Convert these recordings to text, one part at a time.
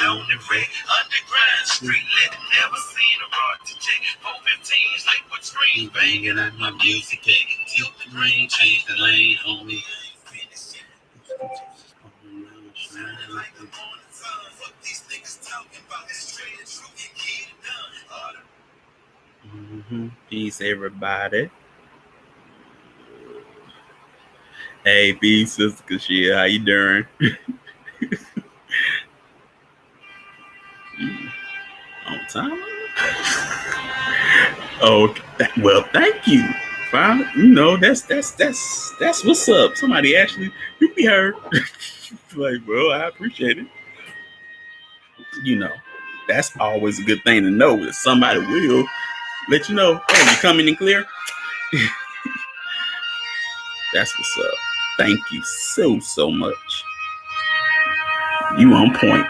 on the red underground street. Let never seen a rod to check. 415s like what screen banging on my music deck. Tilt the rain, change the lane, homie. Shining like the morning sun. Fuck these niggas talking about this straight and true. Get it done. Peace, everybody. Hey, peace, Sister Kashia. How you doing? On time? Oh, well, thank you. Finally, that's what's up. Somebody actually, you be heard. Like, well, I appreciate it. That's always a good thing to know. That somebody will let you know, hey, you coming in clear? That's what's up. Thank you so much. You on point.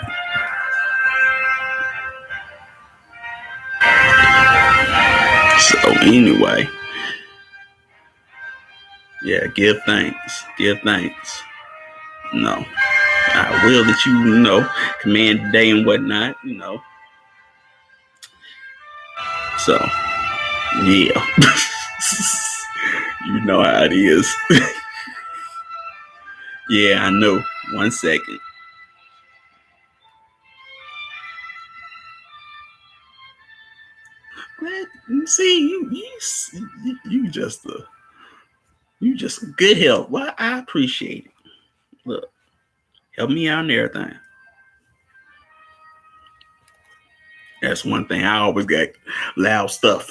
So anyway, yeah, give thanks. No, I will let you command the day and whatnot. So yeah, you know how it is. Yeah, I know. 1 second. See, you just a good help. Well, I appreciate it. Look, help me out and everything. That's one thing. I always got loud stuff.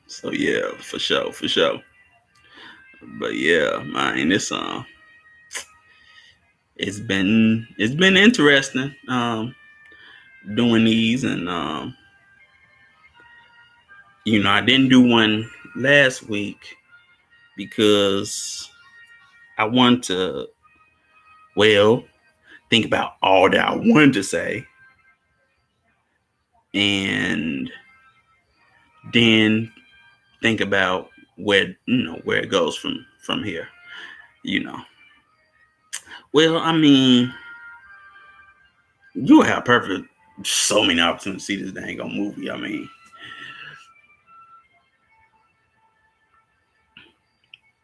So yeah, for sure. But yeah, man, it's been interesting doing these, and I didn't do one last week because I want to think about all that I wanted to say, and then think about where it goes from here. Well, I mean, you have so many opportunities to see this dang on movie. I mean,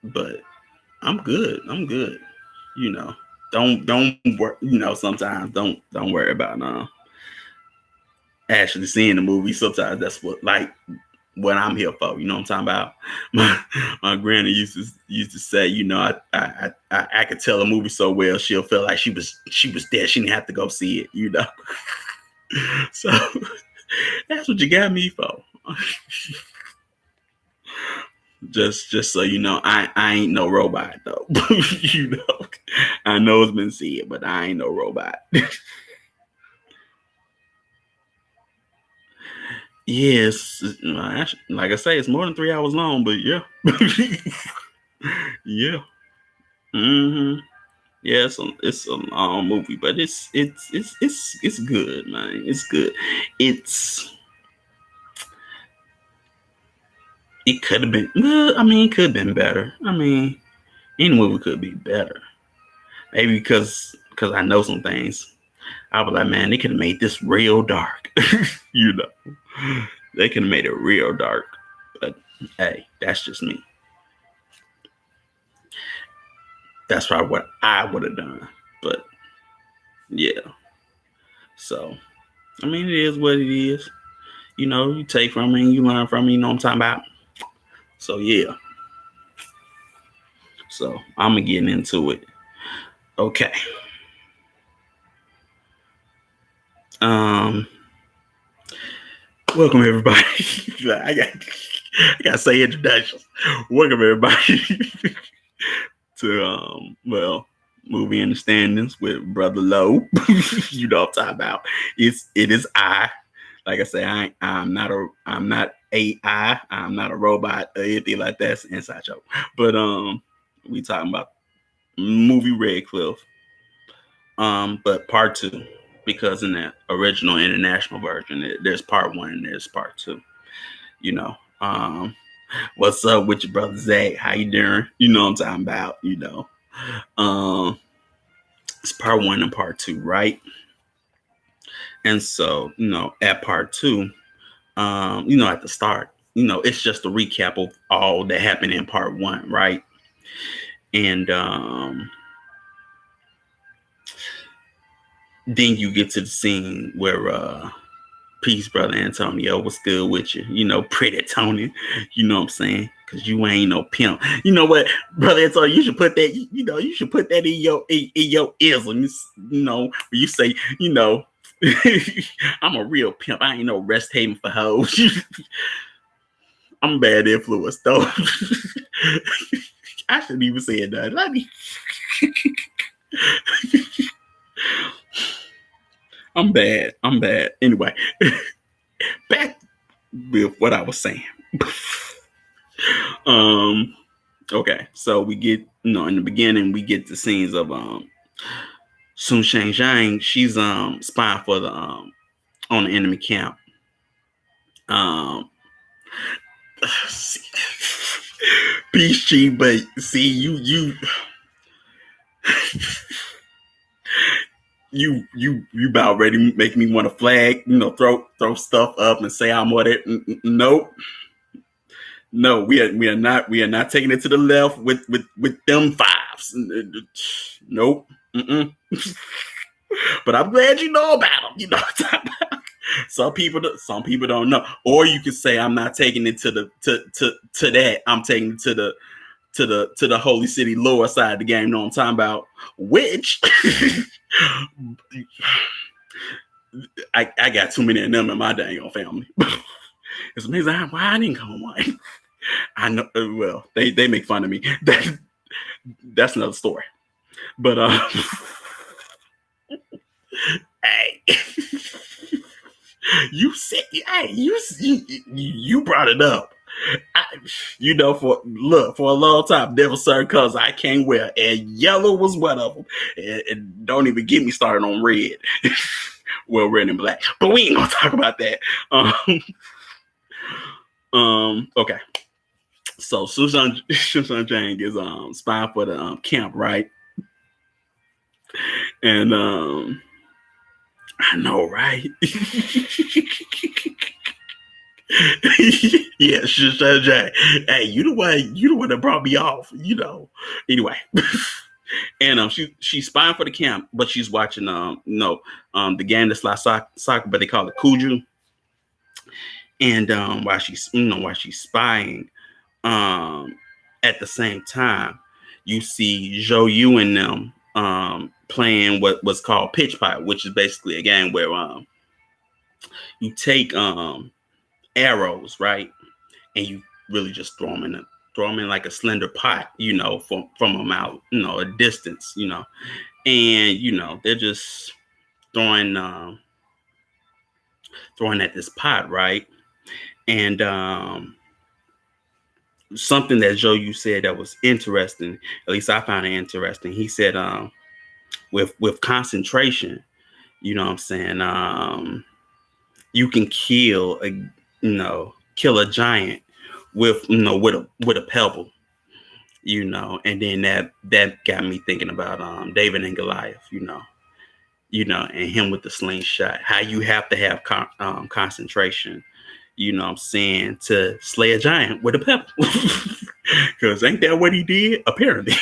but I'm good. Don't worry. Sometimes don't worry about actually seeing the movie. Sometimes that's what I'm here for. You know what I'm talking about? My granny used to say, I could tell a movie so well she'll feel like she was there. She didn't have to go see it. So that's what you got me for. Just so you know, I ain't no robot though. I know it's been said, but I ain't no robot. Yes, like I say, it's more than 3 hours long, but yeah. Yeah. Yeah, it's a long movie, but it's good, man. It's good. It could have been. Well, I mean, it could have been better. I mean, any movie could be better. Maybe because I know some things. I was like, man, they could have made this real dark. They could have made it real dark. But hey, that's just me. That's probably what I would have done. But yeah. So, I mean, it is what it is. You take from me, you learn from me, you know what I'm talking about? So, yeah. So, I'm going to get into it. Okay. Welcome, everybody. I got to say introductions. Welcome, everybody, to, movie Innerstandings with Brother Leaux. You know what I'm talking about. It is I. Like I say, I'm not AI. I'm not a robot or anything like that. It's an inside joke. But we talking about movie Red Cliff. But part 2, because in the original international version, there's part 1 and there's part 2. what's up with your brother Zach? How you doing? You know what I'm talking about, It's part 1 and part 2, right? And so, at part 2, at the start, it's just a recap of all that happened in part 1, right? And then you get to the scene where peace, brother Antonio, what's good with you? Pretty Tony, you know what I'm saying? Cause you ain't no pimp. You know what, brother Antonio, you should put that, you should put that in your isms, where you say, I'm a real pimp. I ain't no rest haven for hoes. I'm a bad influence though. I shouldn't even say it though. Let me. I'm bad. Anyway, back with what I was saying. Okay, so we get, in the beginning, we get the scenes of Sun Shang Zhang. She's spying for the on the enemy camp. Peace, Chi, but see you you about ready to make me want to flag, throw stuff up and say I'm what it. Nope. No, we are not taking it to the left with them fives. Nope. But I'm glad you know about them. Some people don't know. Or you could say I'm not taking it to that. I'm taking it to the holy city lower side of the game. You know what I'm talking about? Which I got too many of them in my dang old family. It's amazing why I didn't come one. I know. Well, they make fun of me. That's another story. But hey, you said, hey, you brought it up. For a long time, never certain colors I can't wear, and yellow was one of them. And don't even get me started on red. Well, red and black, but we ain't gonna talk about that. Okay. So Susan Jang is spying for the camp, right? And I know, right? Yeah, Susan Jang. Hey, you the one that brought me off, Anyway. And she's spying for the camp, but she's watching the game that's like soccer, but they call it Kuju. And while she's spying, at the same time, you see Zhou Yu and them playing what was called pitch pipe, which is basically a game where you take arrows, right, and you really just throw them in like a slender pot, from about a distance, and they're just throwing at this pot, right, and something that Zhou Yu said that was interesting, at least I found it interesting. He said, with concentration, you know what I'm saying, you can kill a giant with with a pebble, and then that got me thinking about David and Goliath, and him with the slingshot. How you have to have concentration, what I'm saying, to slay a giant with a pebble. Because ain't that what he did? Apparently.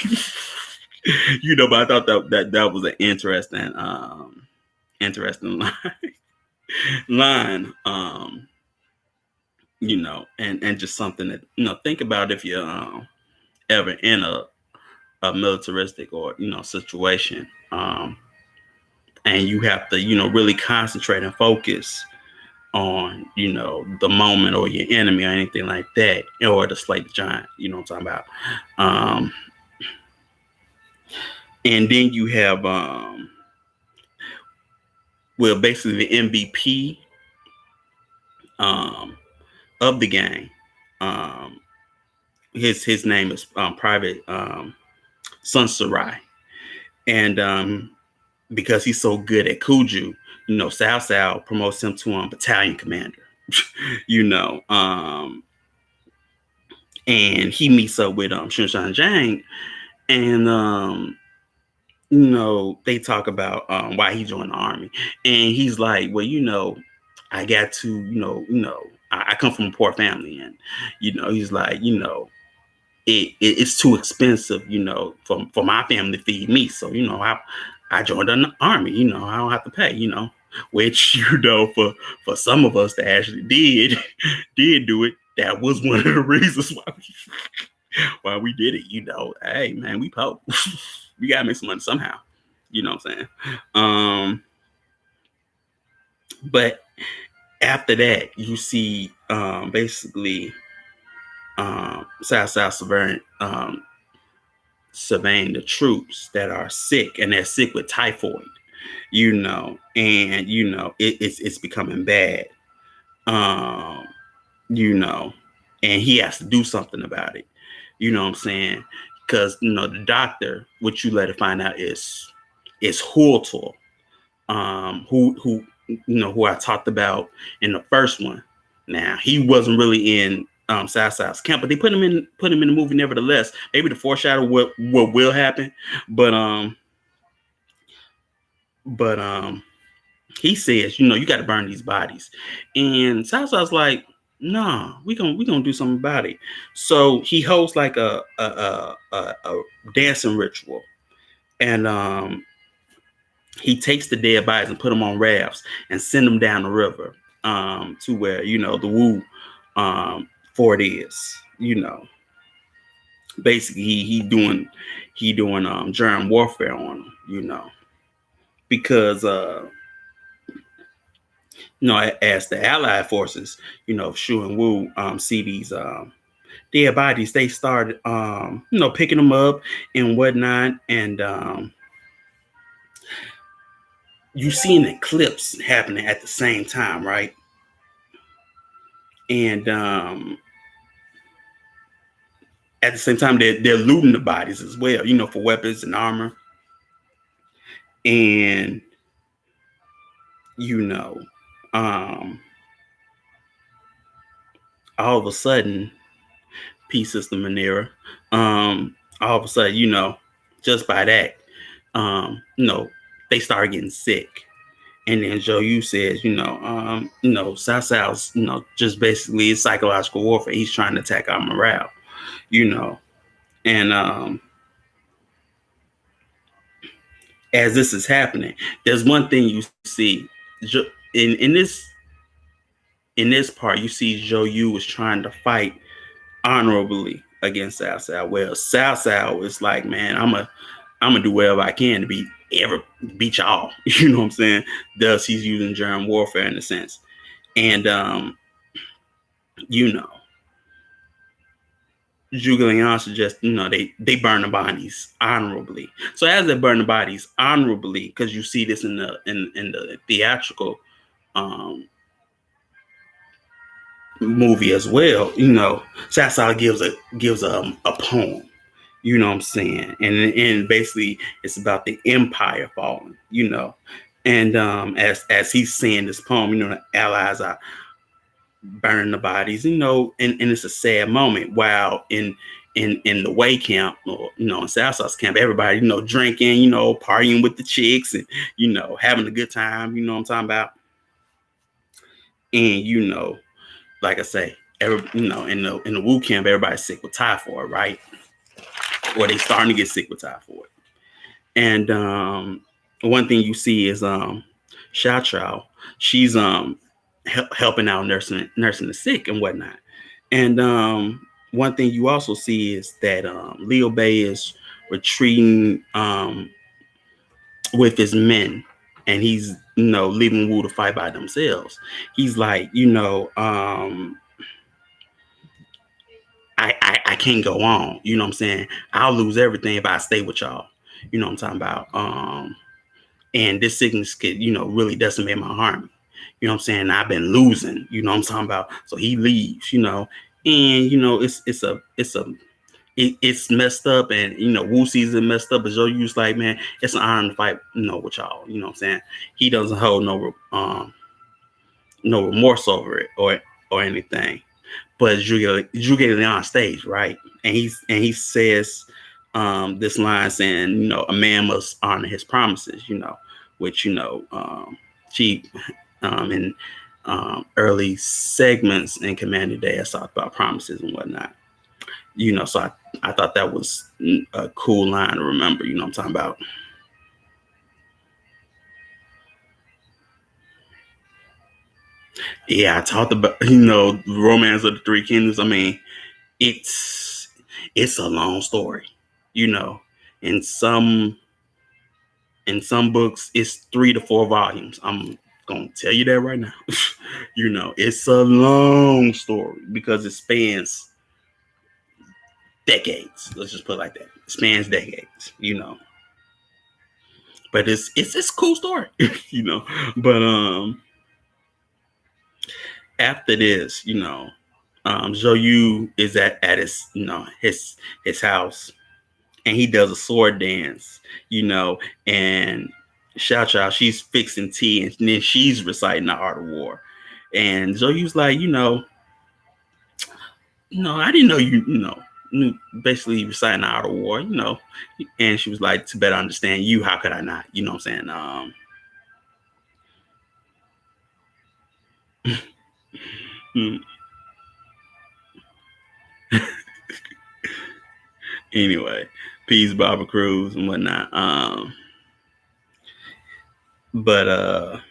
But I thought that was an interesting line. And just something that, think about if you're ever in a militaristic or, situation. And you have to, really concentrate and focus on, the moment or your enemy or anything like that in order to slay the giant. You know what I'm talking about? And then you have, basically the MVP of the game. His name is Private Sun Sarai. And because he's so good at Kuju, Sao Sao promotes him to battalion commander. and he meets up with Shunshan Jang, and they talk about why he joined the army, and he's like, well, I got to, I come from a poor family, and he's like, it's too expensive, for my family to feed me, so I joined the army, I don't have to pay, which for some of us that actually did do it, that was one of the reasons why we did it. Hey man, we poor. We gotta make some money somehow. You know what I'm saying? But after that, you see basically South surveying the troops that are sick, and they're sick with typhoid. And it's becoming bad. Um, and he has to do something about it. You know what I'm saying? Because the doctor, which you later find out is Hultor, who I talked about in the first one. Now he wasn't really in South's camp, but they put him in the movie nevertheless. Maybe to foreshadow what will happen, but but he says, you got to burn these bodies, and South's like, nah, we gonna do something about it. So he holds like a dancing ritual, and he takes the dead bodies and put them on rafts and send them down the river to where the Wu fort is. Basically he doing germ warfare on them. Because as the Allied forces, Shu and Wu see these dead bodies, they started picking them up and whatnot, and you see an eclipse happening at the same time, right? And at the same time, they're looting the bodies as well, for weapons and armor. And all of a sudden, Peace Sister Manera, all of a sudden, just by that, they start getting sick. And then Joe Yu says, South's, just basically psychological warfare. He's trying to attack our morale, and as this is happening, there's one thing you see in this part. You see Joe Yu was trying to fight honorably against South. Well, South is like, man, I'm gonna do whatever I can to beat y'all. You know what I'm saying? Thus, he's using germ warfare in a sense, and Zhuge Liang suggests, they burn the bodies honorably. So as they burn the bodies honorably, because you see this in the theatrical movie as well, Sasao gives a poem. You know what I'm saying? And basically it's about the empire falling, And as he's saying this poem, the allies are burning the bodies, and it's a sad moment. While in the Wei camp, or in South's camp, everybody drinking, partying with the chicks, and having a good time. You know what I'm talking about? And like I say, in the Wu camp, everybody's sick with typhoid, right? Or they starting to get sick with typhoid. And one thing you see is Xia Chao. She's helping out nursing the sick and whatnot. And one thing you also see is that Liu Bei is retreating with his men, and he's leaving Wu to fight by themselves. He's like, I can't go on. You know what I'm saying? I'll lose everything if I stay with y'all. You know what I'm talking about? And this sickness could, really decimate my army. You know what I'm saying? I've been losing. You know what I'm talking about? So he leaves. And it's messed up, and Wu sees it messed up. But Zhou Yu's like, man, it's an honor to fight, with y'all. You know what I'm saying? He doesn't hold no remorse over it or anything. but Zhuge Liang stage, right? And he says this line saying, a man must honor his promises, which she in early segments in Commander Day, I talked about promises and whatnot. So I thought that was a cool line to remember. What I'm talking about. Yeah, I talked about Romance of the Three Kingdoms. I mean, it's it's a long story. You know, in some books it's 3 to 4 volumes. I'm gonna tell you that right now. It's a long story because it spans decades. Let's just put it like that. It spans decades. But it's a cool story. But after this, Zhou Yu is at his his house, and he does a sword dance, and Xiao Chao, she's fixing tea, and then she's reciting the art of war. And Zhou Yu's like, I didn't know knew basically reciting the art of war, And she was like, to better understand you, how could I not? You know what I'm saying? Anyway, peace, Barbara Cruz and whatnot. But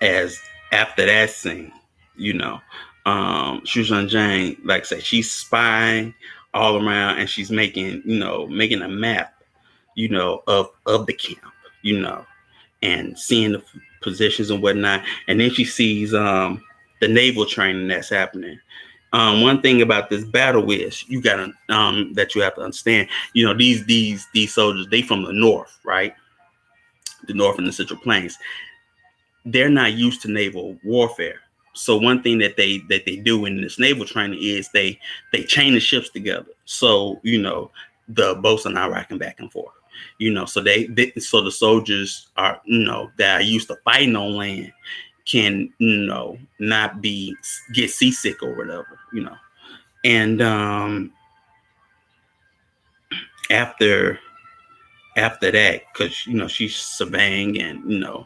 as after that scene, Xu Zhang, like I said, she's spying all around, and she's making a map, of the camp, and seeing the positions and whatnot. And then she sees the naval training that's happening. One thing about this battle is you gotta that you have to understand. These soldiers, they from the north, right? The north and the Central Plains. They're not used to naval warfare. So one thing that they do in this naval training is they chain the ships together. So the boats are not rocking back and forth. So so the soldiers are that are used to fighting on land can not get seasick or whatever. And after that, because she's surveying and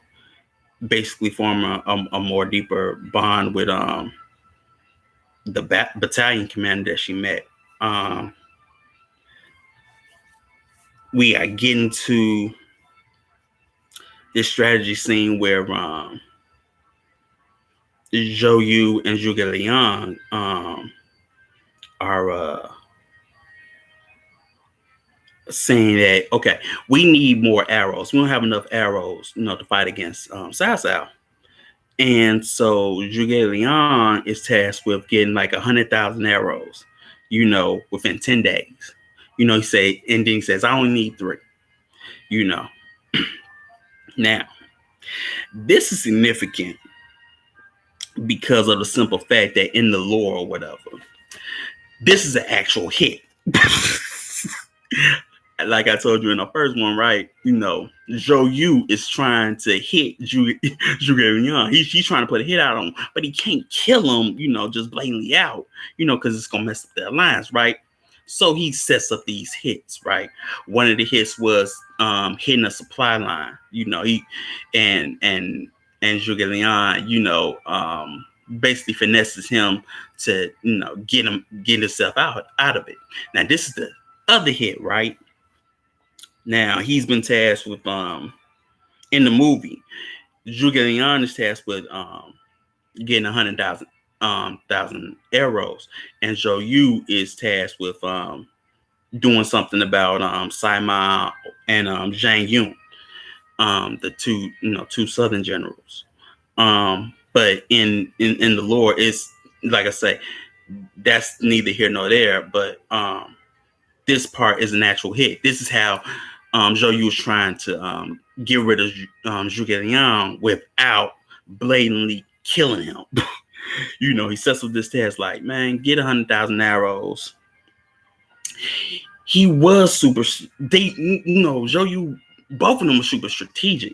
basically form a more deeper bond with the battalion commander that she met. We are getting to this strategy scene where Zhou Yu and Zhuge Liang are saying that, okay, we need more arrows. We don't have enough arrows, to fight against Cao Cao. And so Zhuge Liang is tasked with getting like 100,000 arrows, within 10 days. He says, I only need 3. Now, this is significant because of the simple fact that in the lore or whatever, this is an actual hit. Like I told you in the first one, right? Zhou Yu is trying to hit Zhuge Liang. He's trying to put a hit out on him, but he can't kill him, just blatantly out, because it's going to mess up their alliance, right? So he sets up these hits, right? One of the hits was hitting a supply line, and Zhuge Liang, basically finesses him to, get himself out of it. Now, this is the other hit, right? Now, he's been tasked with, in the movie, Zhuge Liang is tasked with getting 100,000 arrows, and Zhou Yu is tasked with doing something about Sai Ma and Zhang Yun, the two southern generals. But in the lore, it's like I say, that's neither here nor there. But this part is an actual hit. This is how Zhou Yu was trying to get rid of Zhuge Liang without blatantly killing him. He sets up this task like, man, get 100,000 arrows. He was super. Zhou Yu, both of them were super strategic.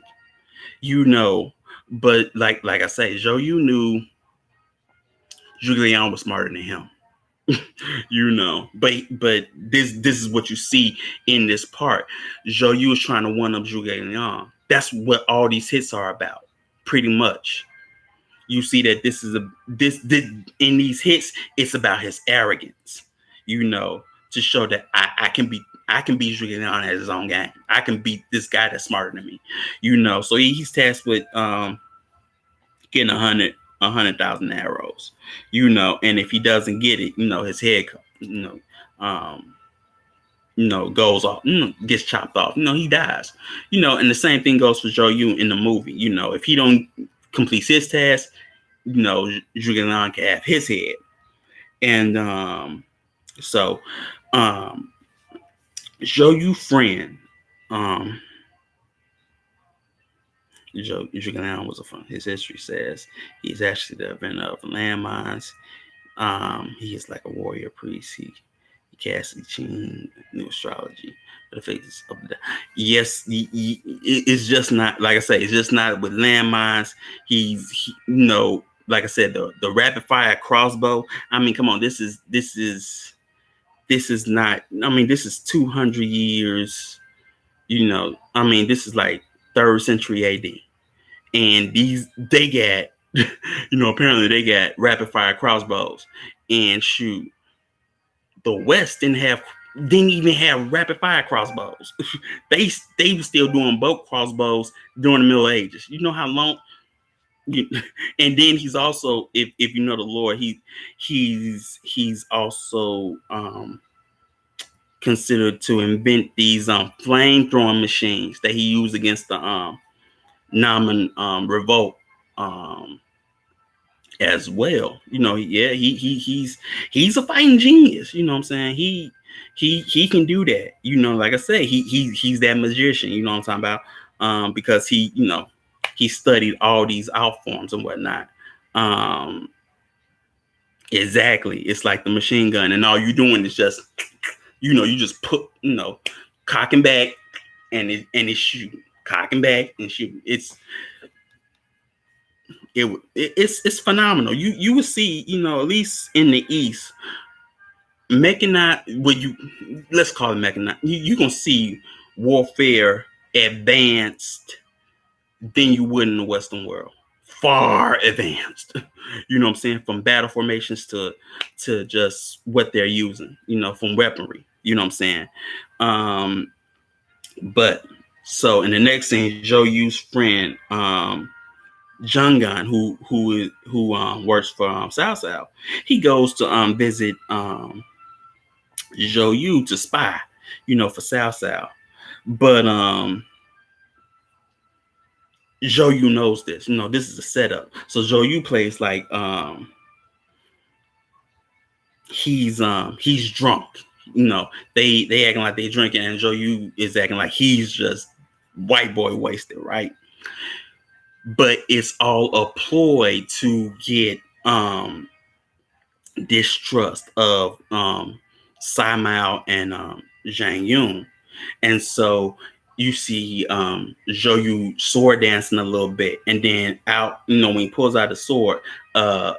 But like I say, Joyu knew Julian was smarter than him. But this is what you see in this part. Joyu is trying to one up Julian. That's what all these hits are about, pretty much. You see that this in these hits, it's about his arrogance, to show that I can beat Julian at his own game. I can beat this guy that's smarter than me, So he's tasked with getting 100,000 arrows, and if he doesn't get it, his head, um, goes off, gets chopped off, he dies, and the same thing goes for Joyu in the movie, if he don't complete his task, Julian can have his head. And so Joyu friend, Julian was a friend. His history says he's actually the inventor of landmines. He is like a warrior priest. He casts teaching new astrology. The faces of the yes, it's just not, like I say, it's just not with landmines. Like I said, the rapid fire crossbow. I mean, come on, this is not. I mean, this is 200 years. I mean, this is like 3rd century AD, and they got, apparently they got rapid fire crossbows, and shoot, the West didn't even have rapid fire crossbows. they were still doing boat crossbows during the Middle Ages. You know how long. And then he's also, if you know the lore, he's also considered to invent these flame throwing machines that he used against the Naman revolt as well. He's a fighting genius. You know what I'm saying? He can do that. Like I say, he's that magician. You know what I'm talking about? Because he studied all these out forms and whatnot. Exactly. It's like the machine gun, and all you're doing is just, you just put, cocking back, and it's shooting, cocking back and shooting. It's phenomenal. You will see, at least in the East, mechanized. Let's call it mechanized. You gonna see warfare advanced than you would in the Western world. Far advanced. You know what I'm saying? From battle formations to just what they're using. From weaponry. You know what I'm saying? But so in the next scene, Joyu's friend, Jungan, who works for South South, he goes to visit Joyu to spy, for South South. But Joyu knows this. This is a setup. So Joyu plays like he's drunk. They acting like they drinking, and Joyu is acting like he's just white boy wasted, right? But it's all a ploy to get distrust of Sai and Zhang Yun. And so you see Joyu sword dancing a little bit, and then out, when he pulls out the sword, a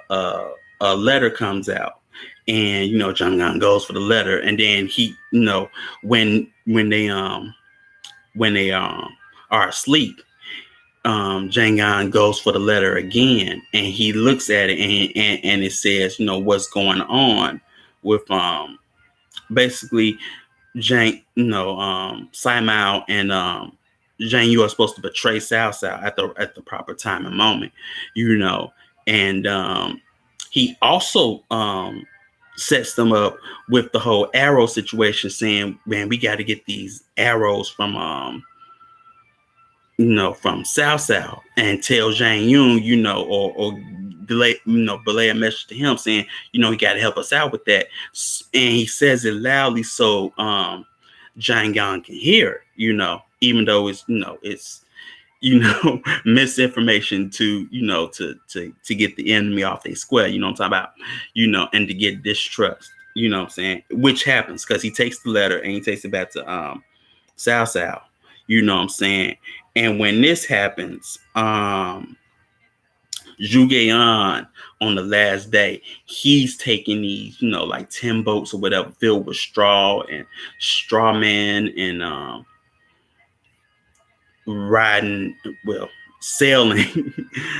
letter comes out, and Zhang Yun goes for the letter, and then he, when they are asleep, Zhang Yun goes for the letter again, and he looks at it, and it says, what's going on with basically Zhang, Sai Mao and Zhang Yu are supposed to betray Cao Cao at the proper time and moment, and he also sets them up with the whole arrow situation, saying, man, we got to get these arrows from from Cao Cao, and tell Zhang Yun, or belay a message to him saying, he got to help us out with that. And he says it loudly so Zhang Yun can hear it, even though it's misinformation to get the enemy off their square, what I'm talking about, and to get distrust, what I'm saying, which happens because he takes the letter and he takes it back to Cao Cao, what I'm saying. And when this happens, Jugeon on the last day, he's taking these, like 10 boats or whatever filled with straw and straw men and riding, well, sailing,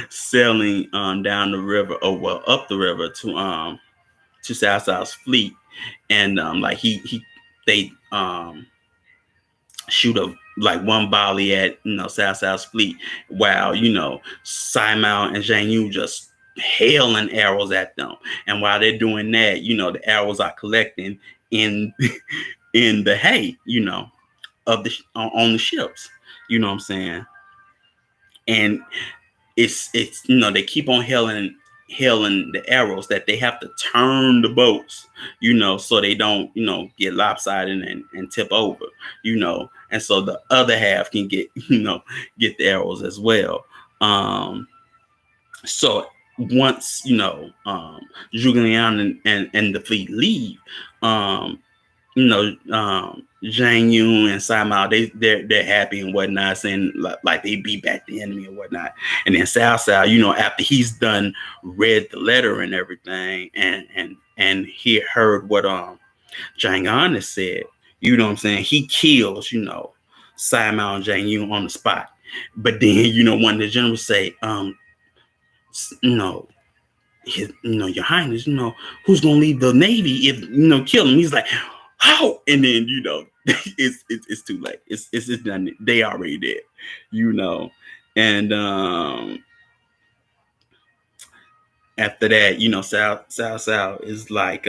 sailing down the river, or well, up the river to South South's fleet, and like they shoot a like one volley at South South's fleet, while Simon and Zhang Yu just hailing arrows at them, and while they're doing that, the arrows are collecting in in the hay, of the on the ships, you know what I'm saying, and it's they keep on hailing the arrows that they have to turn the boats, so they don't get lopsided and tip over, and so the other half can get get the arrows as well. So once Zhuge and the fleet leave, Zhang Yun and Sai Mao, they're happy and whatnot, saying like they beat back the enemy and whatnot. And then Cao Cao, after he's done read the letter and everything, and he heard what Zhang An has said, what I'm saying, he kills Sai Mao and Zhang Yun on the spot. But then one of the generals say, Your Highness, who's gonna lead the Navy if kill him? He's like, how? And then it's too late. It's done. They already did, and after that, Cao is like,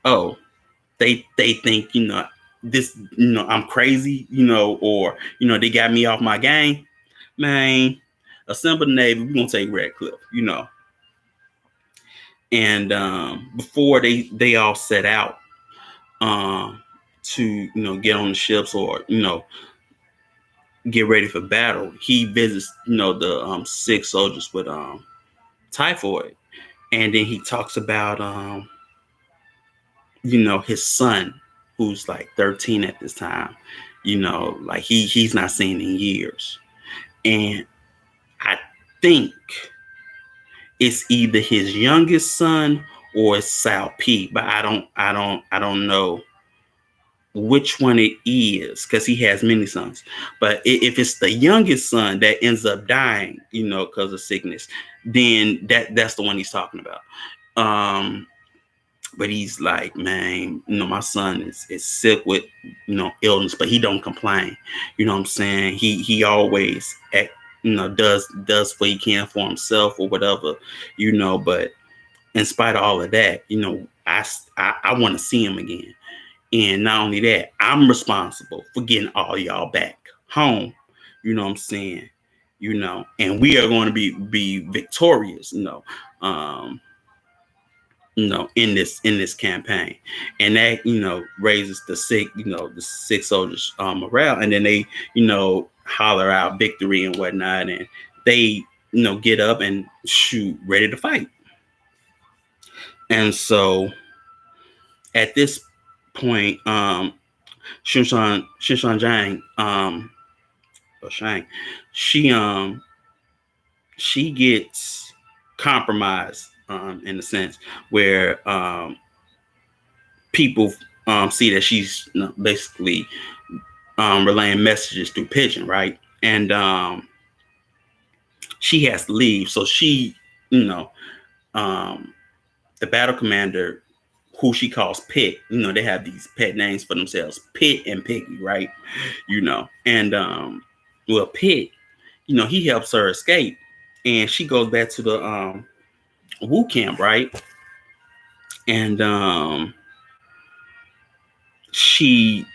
oh, they think this, I'm crazy, or they got me off my game, man. Assemble the Navy, we're gonna take Red Cliff, and before they all set out to get on the ships, or get ready for battle, he visits the sick soldiers with typhoid, and then he talks about his son, who's like 13 at this time, like he's not seen in years, and I think it's either his youngest son or it's Sao P, but I don't know which one it is, because he has many sons. But if it's the youngest son that ends up dying, because of sickness, then that's the one he's talking about. But he's like, man, my son is sick with illness, but he don't complain. What I'm saying? He always does what he can for himself or whatever, but in spite of all of that, I want to see him again. And not only that, I'm responsible for getting all y'all back home. What I'm saying? And we are going to be victorious, in this campaign. And that, raises the sick soldiers morale, and then they, holler out victory and whatnot, and they get up and shoot ready to fight. And so at this point, Shinshan Zhang, or Shang, she gets compromised in a sense where people see that she's basically relaying messages through pigeon, right? And she has to leave. So she, the battle commander, who she calls Pit, they have these pet names for themselves, Pit and Piggy, right? And well, Pit, he helps her escape, and she goes back to the Wu camp, right? And she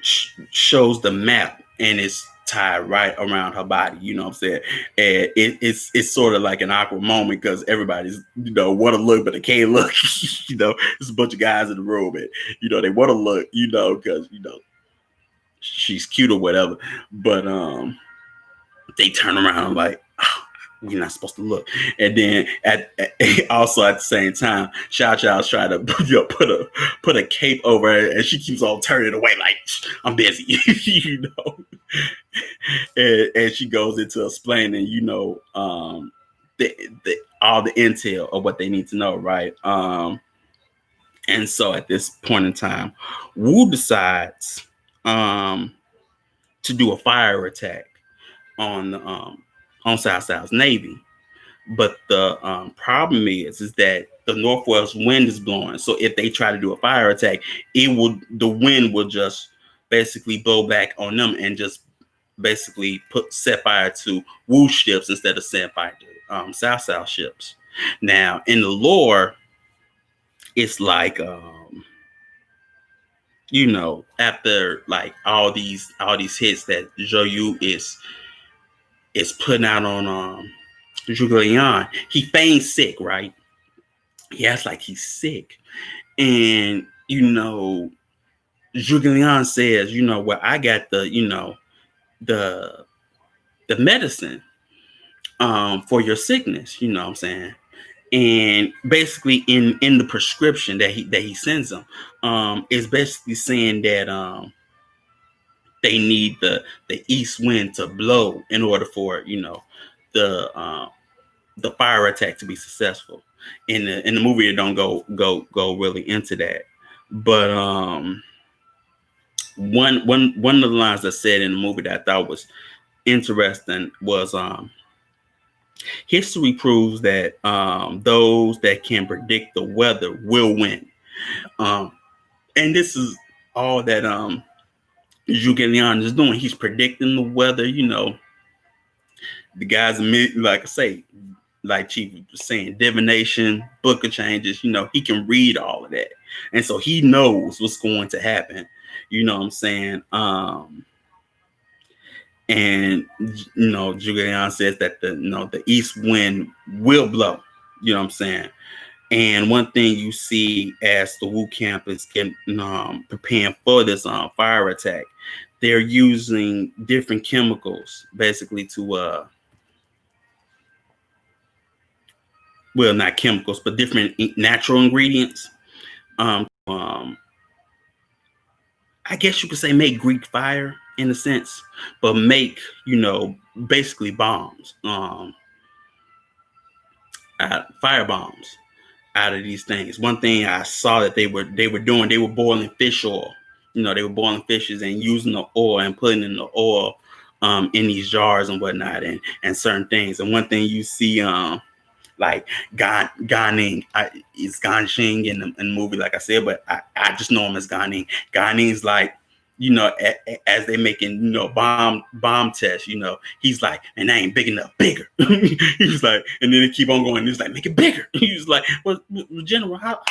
shows the map, and it's tied right around her body, what I'm saying? And it's sort of like an awkward moment, because everybody's want to look, but they can't look. There's a bunch of guys in the room, and they want to look, because she's cute or whatever, but they turn around like, oh, you're not supposed to look. And then also at the same time, Xiao Chao's trying to put a cape over her, and she keeps on turning away like, I'm busy. and she goes into explaining, the all the intel of what they need to know, right? And so at this point in time, Wu decides to do a fire attack on South South's navy. But the problem is that the northwest wind is blowing. So if they try to do a fire attack, the wind will just basically blow back on them and just basically set fire to Wu ships instead of setting fire to South South ships. Now in the lore, it's like after like all these hits that Zhou is putting out on Zhuge Liang, he feigns sick, right? He acts like he's sick. And, Zhuge Liang says, well, I got the medicine for your sickness, you know what I'm saying? And basically in the prescription that he sends them, is basically saying that they need the east wind to blow in order for, the the fire attack to be successful. In the movie, it don't go really into that. But one of the lines I said in the movie that I thought was interesting was history proves that those that can predict the weather will win. And this is all that Zhuge Liang is doing. He's predicting the weather. The guys, like I say, like Chief was saying, divination, book of changes, he can read all of that. And so he knows what's going to happen. You know what I'm saying? And Zhuge Liang says that the east wind will blow. You know what I'm saying? And one thing you see as the Wu camp is getting preparing for this fire attack, they're using different chemicals basically to well, not chemicals, but different natural ingredients. I guess you could say make Greek fire in a sense, but make, basically bombs, fire bombs out of these things. One thing I saw that they were doing, they were boiling fish oil. They were boiling fishes and using the oil and putting in the oil in these jars and whatnot and certain things. And one thing you see like Ganing, is Ganxing in the movie, like I said, but I just know him as Ganing. Ganing's like, as they making, bomb tests, he's like, and I ain't big enough, bigger. He's like, and then they keep on going. He's like, make it bigger. He's like, well, General, how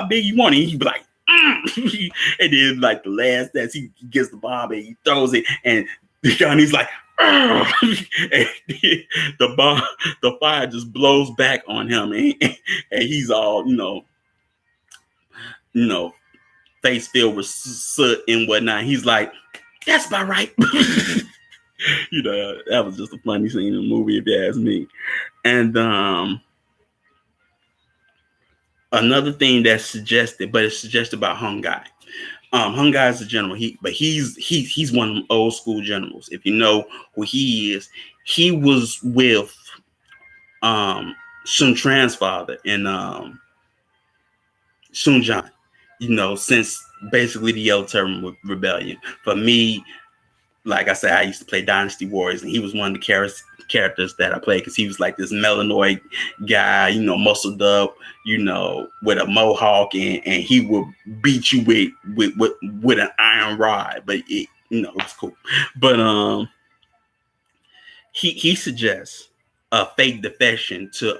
big you want it? He'd be like, and then like the last test, he gets the bomb and he throws it, and Ganing's like, and the fire just blows back on him, and he's all, face filled with soot and whatnot. He's like, that's about right. That was just a funny scene in the movie, if you ask me. And another thing that's suggested, but it's suggested by Hung Guy. Hung Guy is a general. He's one of them old school generals. If you know who he is, he was with Sun Tran's father in Sun Jian. Since basically the Yellow Turban Rebellion. For me, like I said, I used to play Dynasty Warriors, and he was one of the characters that I played because he was like this melanoid guy, muscled up, with a mohawk, and he would beat you with an iron rod. But it's cool. But he suggests a fake defection to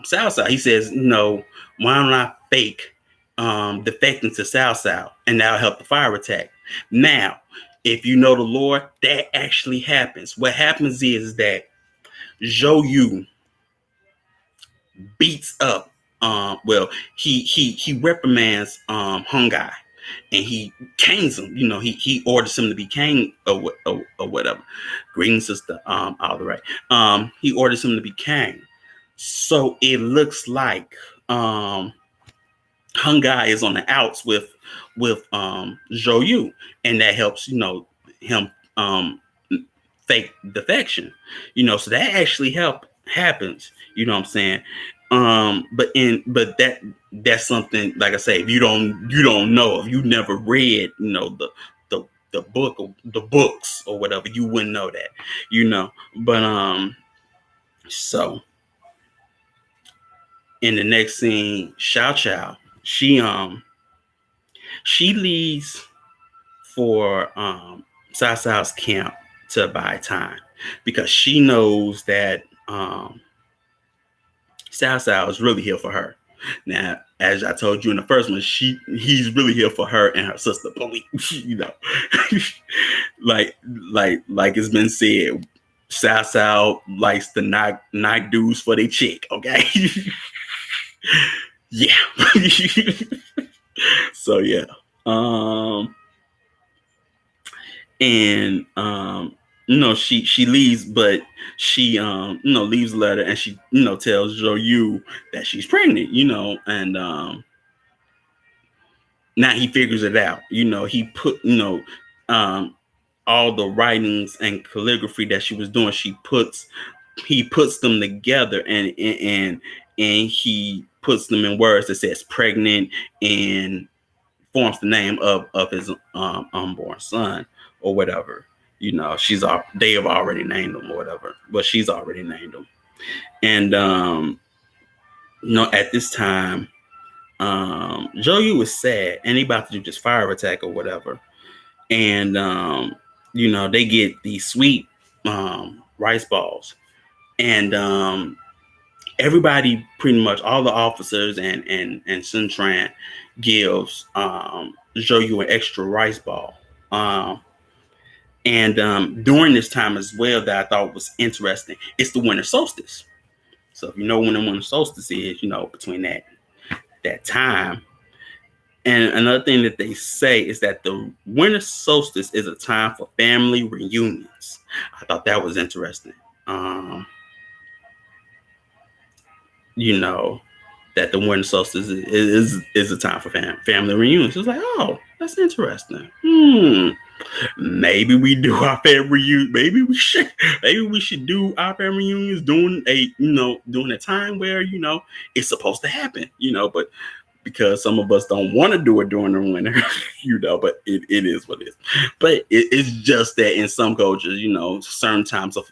Southside. He says, why don't I fake defecting to Southside, and that'll help the fire attack. Now, if you know the lore, that actually happens. What happens is that Zhou Yu beats up. He reprimands Hung Guy, and he canes him. He orders him to be caned or whatever. Greetings, sister. All right. He orders him to be caned. So it looks like Hung Guy is on the outs with Zhou Yu, and that helps him fake defection. So that actually happens. You know what I'm saying? But that's something, like I say, if you don't know, if you never read the the books or whatever, you wouldn't know that. But so in the next scene, Xiao Xiao, she leaves for Cao Cao's camp to buy time, because she knows that Cao Cao is really here for her. Now, as I told you in the first one, he's really here for her and her sister. But like it's been said, Cao Cao likes to knock dudes for their chick. Okay, yeah. So yeah, and she leaves, but she leaves a letter, and she tells Zhou Yu that she's pregnant, and now he figures it out. He put all the writings and calligraphy that she was doing, he puts them together, and he puts them in words that says pregnant, and forms the name of his unborn son or whatever. They have already named him or whatever, but she's already named him. And at this time, Zhou Yu was sad, and he about to do this fire attack or whatever. And they get these sweet rice balls, and everybody, pretty much all the officers and Sun Tran gives Zhou Yu an extra rice ball. And during this time as well, that I thought was interesting, it's the winter solstice. So if you know when the winter solstice is, between that time. And another thing that they say is that the winter solstice is a time for family reunions. I thought that was interesting. That the winter solstice is a time for family reunions. It's like, oh, that's interesting. Maybe we do our family reunion. Maybe we should do our family reunions during a time where it's supposed to happen. But because some of us don't want to do it during the winter, but it is what it is. But it's just that in some cultures, certain times of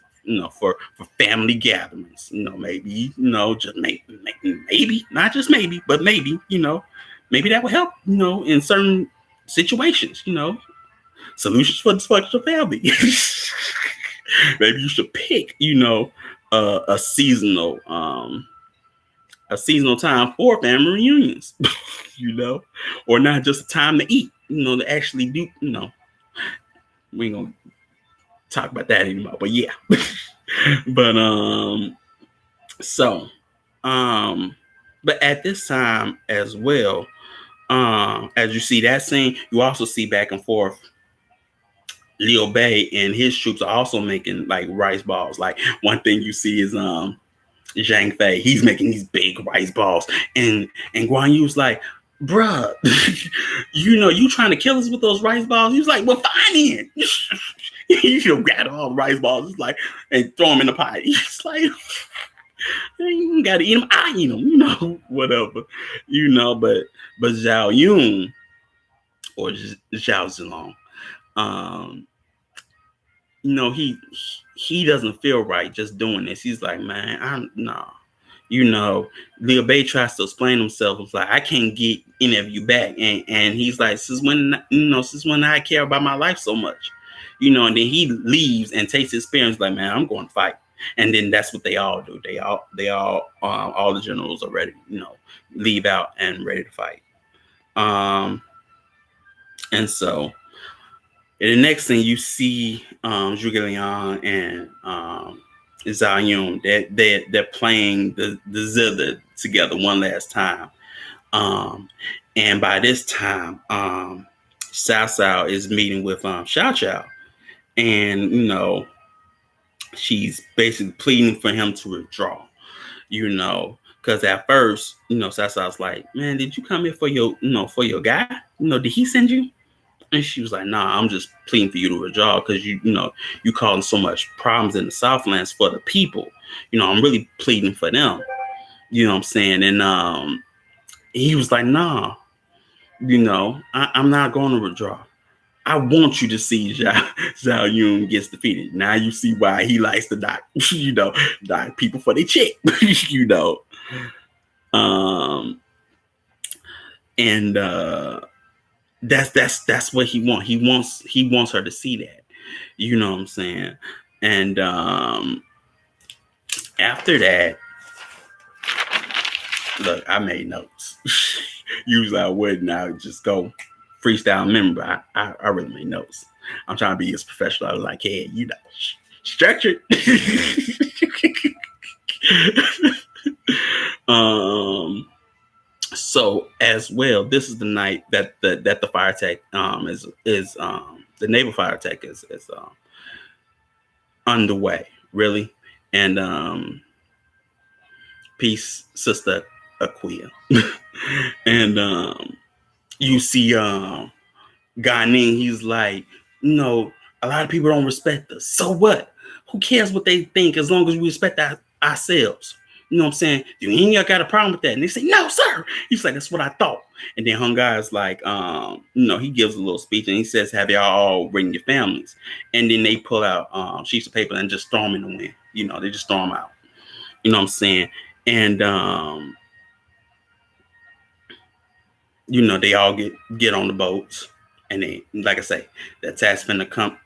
for family gatherings, maybe, just maybe, not just maybe, but maybe, maybe that will help, in certain situations, solutions for dysfunctional family. Maybe you should pick, a seasonal time for family reunions, or not just a time to eat, to actually do, we ain't gonna talk about that anymore, but yeah. But but at this time as well, as you see that scene, you also see back and forth Liu Bei and his troops are also making like rice balls. Like one thing you see is Zhang Fei, he's making these big rice balls, and Guan Yu's like, bruh, you trying to kill us with those rice balls? He was like, well, fine then. You grab all the rice balls, it's like, and throw them in the pot. He's like, you gotta eat them, I eat them, whatever, but Zhao Yun or Zhao Zilong, he doesn't feel right just doing this. He's like, man, I'm nah. Liu Bei tries to explain himself. It's like, I can't get any of you back. And he's like, since when I care about my life so much? And then he leaves and takes his experience like, man, I'm going to fight. And then that's what they all do. All the generals are ready, leave out and ready to fight. And so in the next thing you see, Zhuge Liang and Zhao Yun, they're playing the zither together one last time. And by this time, Cao Cao is meeting with Xiao Xiao, and she's basically pleading for him to withdraw. Because at first, Sasa was like, man, did you come here for your guy? Did he send you? And she was like, nah, I'm just pleading for you to withdraw because you causing so much problems in the Southlands for the people. I'm really pleading for them. You know what I'm saying? And he was like, nah, I'm not going to withdraw. I want you to see Zhao Yun gets defeated. Now you see why he likes to dock, dock people for their check, Um, and that's what he wants. He wants her to see that. You know what I'm saying? And after that, look, I made notes. Usually I wouldn't. I would just go freestyle memory, but I really made notes. I'm trying to be as professional. I was like, hey, structured. So as well, this is the night that the fire attack is the naval fire attack is underway, really. And peace, Sister Aquia. And you see Ganing, he's like, a lot of people don't respect us. So what? Who cares what they think as long as we respect ourselves? You know what I'm saying? You ain't got a problem with that. And they say, no, sir. He's like, that's what I thought. And then Hungar is like, he gives a little speech and he says, have y'all all written your families? And then they pull out sheets of paper and just throw them in the wind. They just throw them out. You know what I'm saying? And, they all get on the boats. And they, like I say, the attack's finna come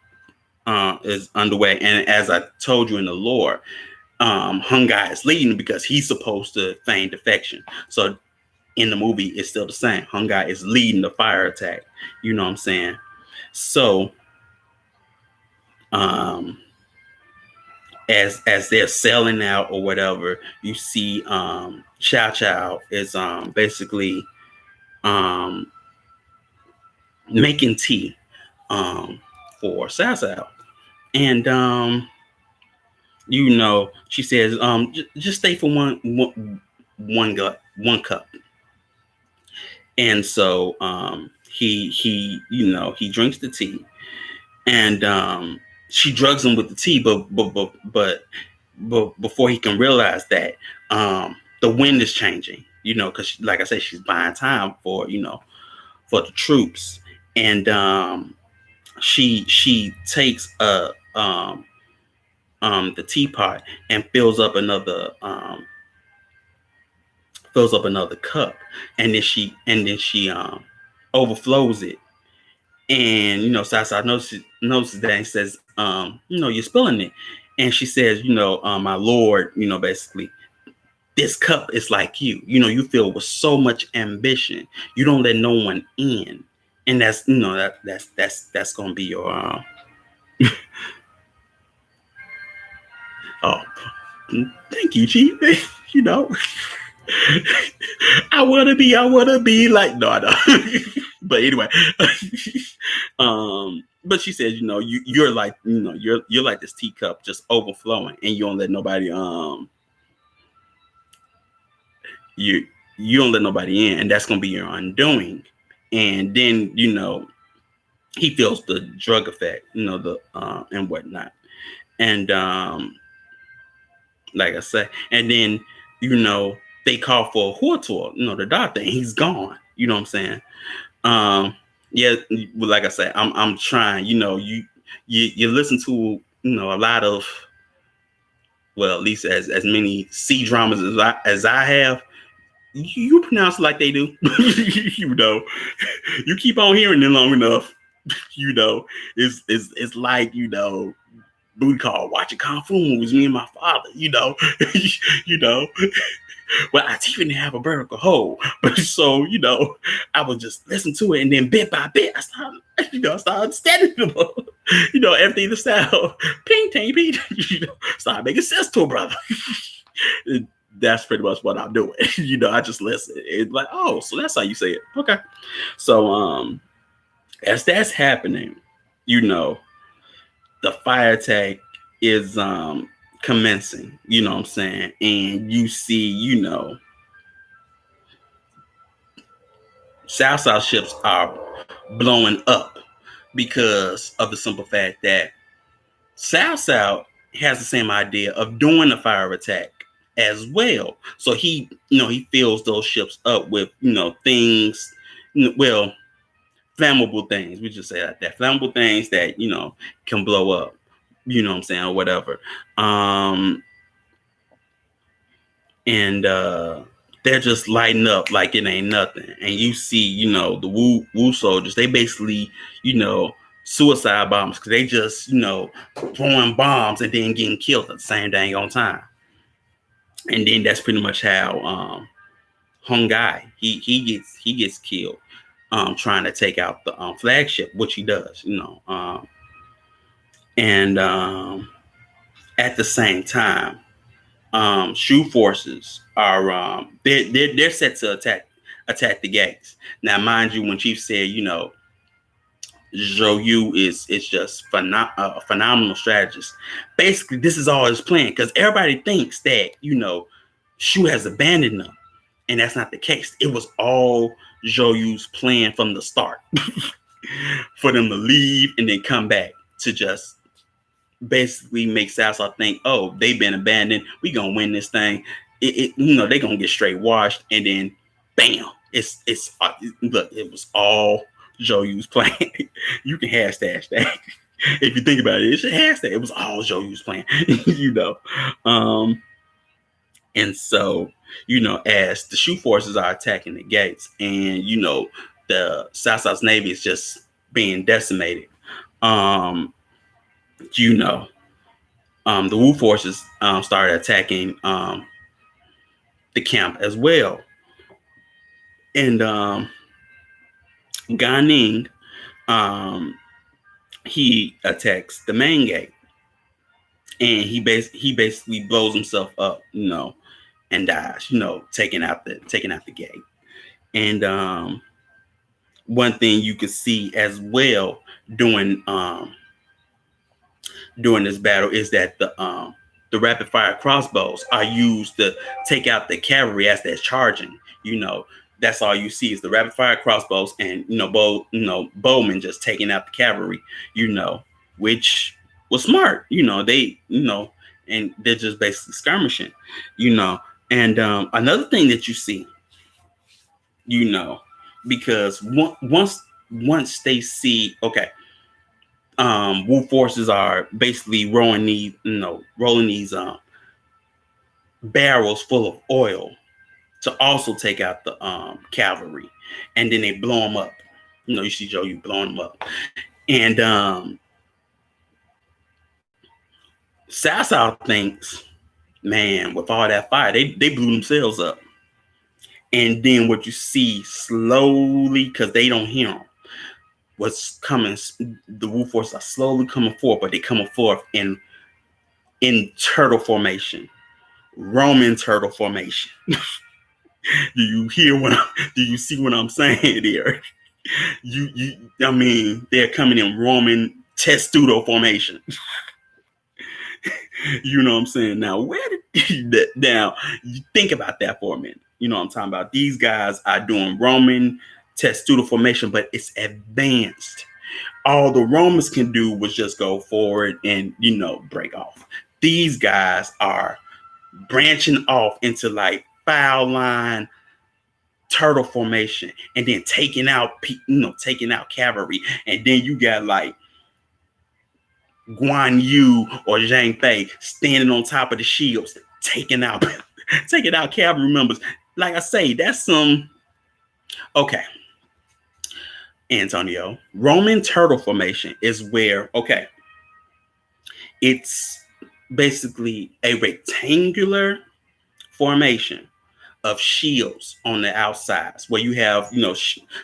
is underway. And as I told you in the lore, Hungai is leading because he's supposed to feign defection. So in the movie, it's still the same. Hungai is leading the fire attack. You know what I'm saying? So as they're selling out or whatever, you see Chow Chow is basically making tea for Cao Cao. And she says, just stay for one cup. And so he drinks the tea, and she drugs him with the tea, but before he can realize that the wind is changing, because like I said, she's buying time for for the troops, and she takes the teapot and fills up another cup, and then she overflows it. And Sasa notices that and says, you're spilling it. And she says, my lord, basically, this cup is like you. You fill with so much ambition. You don't let no one in. And that's that's gonna be your oh, thank you, Chief. I wanna be like no. But anyway, but she says, you're like, you're like this teacup just overflowing, and you don't let nobody you don't let nobody in, and that's gonna be your undoing. And then he feels the drug effect, the and whatnot, and like I said, and then they call for Hortor, the doctor, and he's gone. You know what I'm saying? Yeah, like I said, I'm trying. You listen to a lot of, well, at least as many C dramas as I have. You pronounce it like they do. You keep on hearing it long enough. It's like booty call watching Kung Fu movies. Me and my father. Well, I even have a vertical hole, but so I would just listen to it, and then bit by bit, I started understanding everything the style, ping, ting, ping, start making sense to a brother. That's pretty much what I'm doing. I just listen. It's like, oh, so that's how you say it. Okay. So as that's happening, the fire attack is commencing, you know what I'm saying? And you see, South ships are blowing up because of the simple fact that South has the same idea of doing a fire attack as well. So he fills those ships up with, things, well, flammable things. We just say that flammable things that, can blow up, what I'm saying, or whatever. And they're just lighting up like it ain't nothing. And you see, the Wu soldiers, they basically, suicide bombs because they just, throwing bombs and then getting killed at the same dang on time. And then that's pretty much how Hung Guy he gets killed trying to take out the flagship, which he does, and at the same time, Shu forces are they're set to attack the gates. Now, mind you, when Chief said, Zhou Yu is just a phenomenal strategist. Basically, this is all his plan because everybody thinks that Shu has abandoned them, and that's not the case. It was all Zhou Yu's plan from the start for them to leave and then come back to just basically make South think, oh, they've been abandoned. We gonna win this thing. They gonna get straight washed, and then bam, it's look, it was all Zhou Yu's plan. You can hashtag that if you think about it. It's a hashtag. It was all Zhou Yu's plan, and so as the Shu forces are attacking the gates, and the South's Navy is just being decimated. The Wu forces started attacking the camp as well. And Gan Ning, he attacks the main gate. And he basically blows himself up, and dies, taking out the gate. And one thing you could see as well during this battle is that the rapid fire crossbows are used to take out the cavalry as they're charging. That's all you see is the rapid fire crossbows and bowmen just taking out the cavalry. Which was smart. They and they're just basically skirmishing. And another thing that you see, because once they see, okay, Wu forces are basically rolling these barrels full of oil to also take out the cavalry, and then they blow them up. You see Zhou Yu blowing them up, and South thinks, man, with all that fire, they blew themselves up. And then what you see slowly, because they don't hear them, what's coming, the Wu forces are slowly coming forth, but they coming forth in turtle formation, Roman turtle formation. Do you see what I'm saying there? I mean, they're coming in Roman testudo formation. You know what I'm saying? Now, now you think about that for a minute. You know what I'm talking about? These guys are doing Roman testudo formation, but it's advanced. All the Romans can do was just go forward and, break off. These guys are branching off into like foul line turtle formation and then taking out cavalry. And then you got like Guan Yu or Zhang Fei standing on top of the shields, taking out cavalry members. Like I say, that's some okay. Antonio, Roman turtle formation is where, okay, it's basically a rectangular formation of shields on the outsides where you have,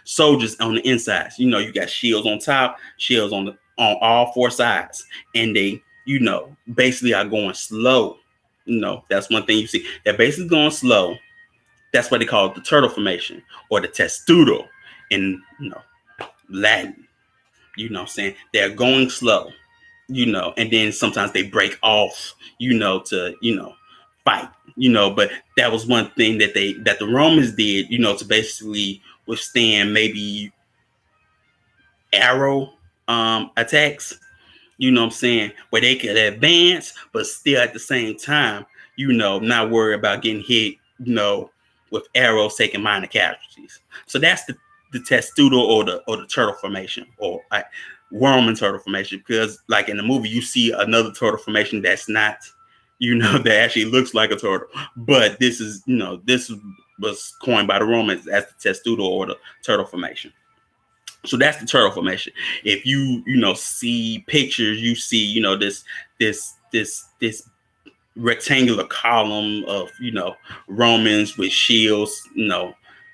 soldiers on the insides. You got shields on top, shields on all four sides, and they, basically are going slow. That's one thing you see. They're basically going slow. That's what they call it, the turtle formation or the testudo in, Latin. What I'm saying? They're going slow, and then sometimes they break off, to, fight, but that was one thing that the Romans did, to basically withstand maybe arrow attacks, you know what I'm saying, where they could advance, but still at the same time, not worry about getting hit, with arrows taking minor casualties. So that's the testudo or the turtle formation, or like worm and turtle formation, because like in the movie you see another turtle formation that's not, that actually looks like a turtle, but this was coined by the Romans as the testudo or the turtle formation. So that's the turtle formation. If you see pictures, you see this rectangular column of Romans with shields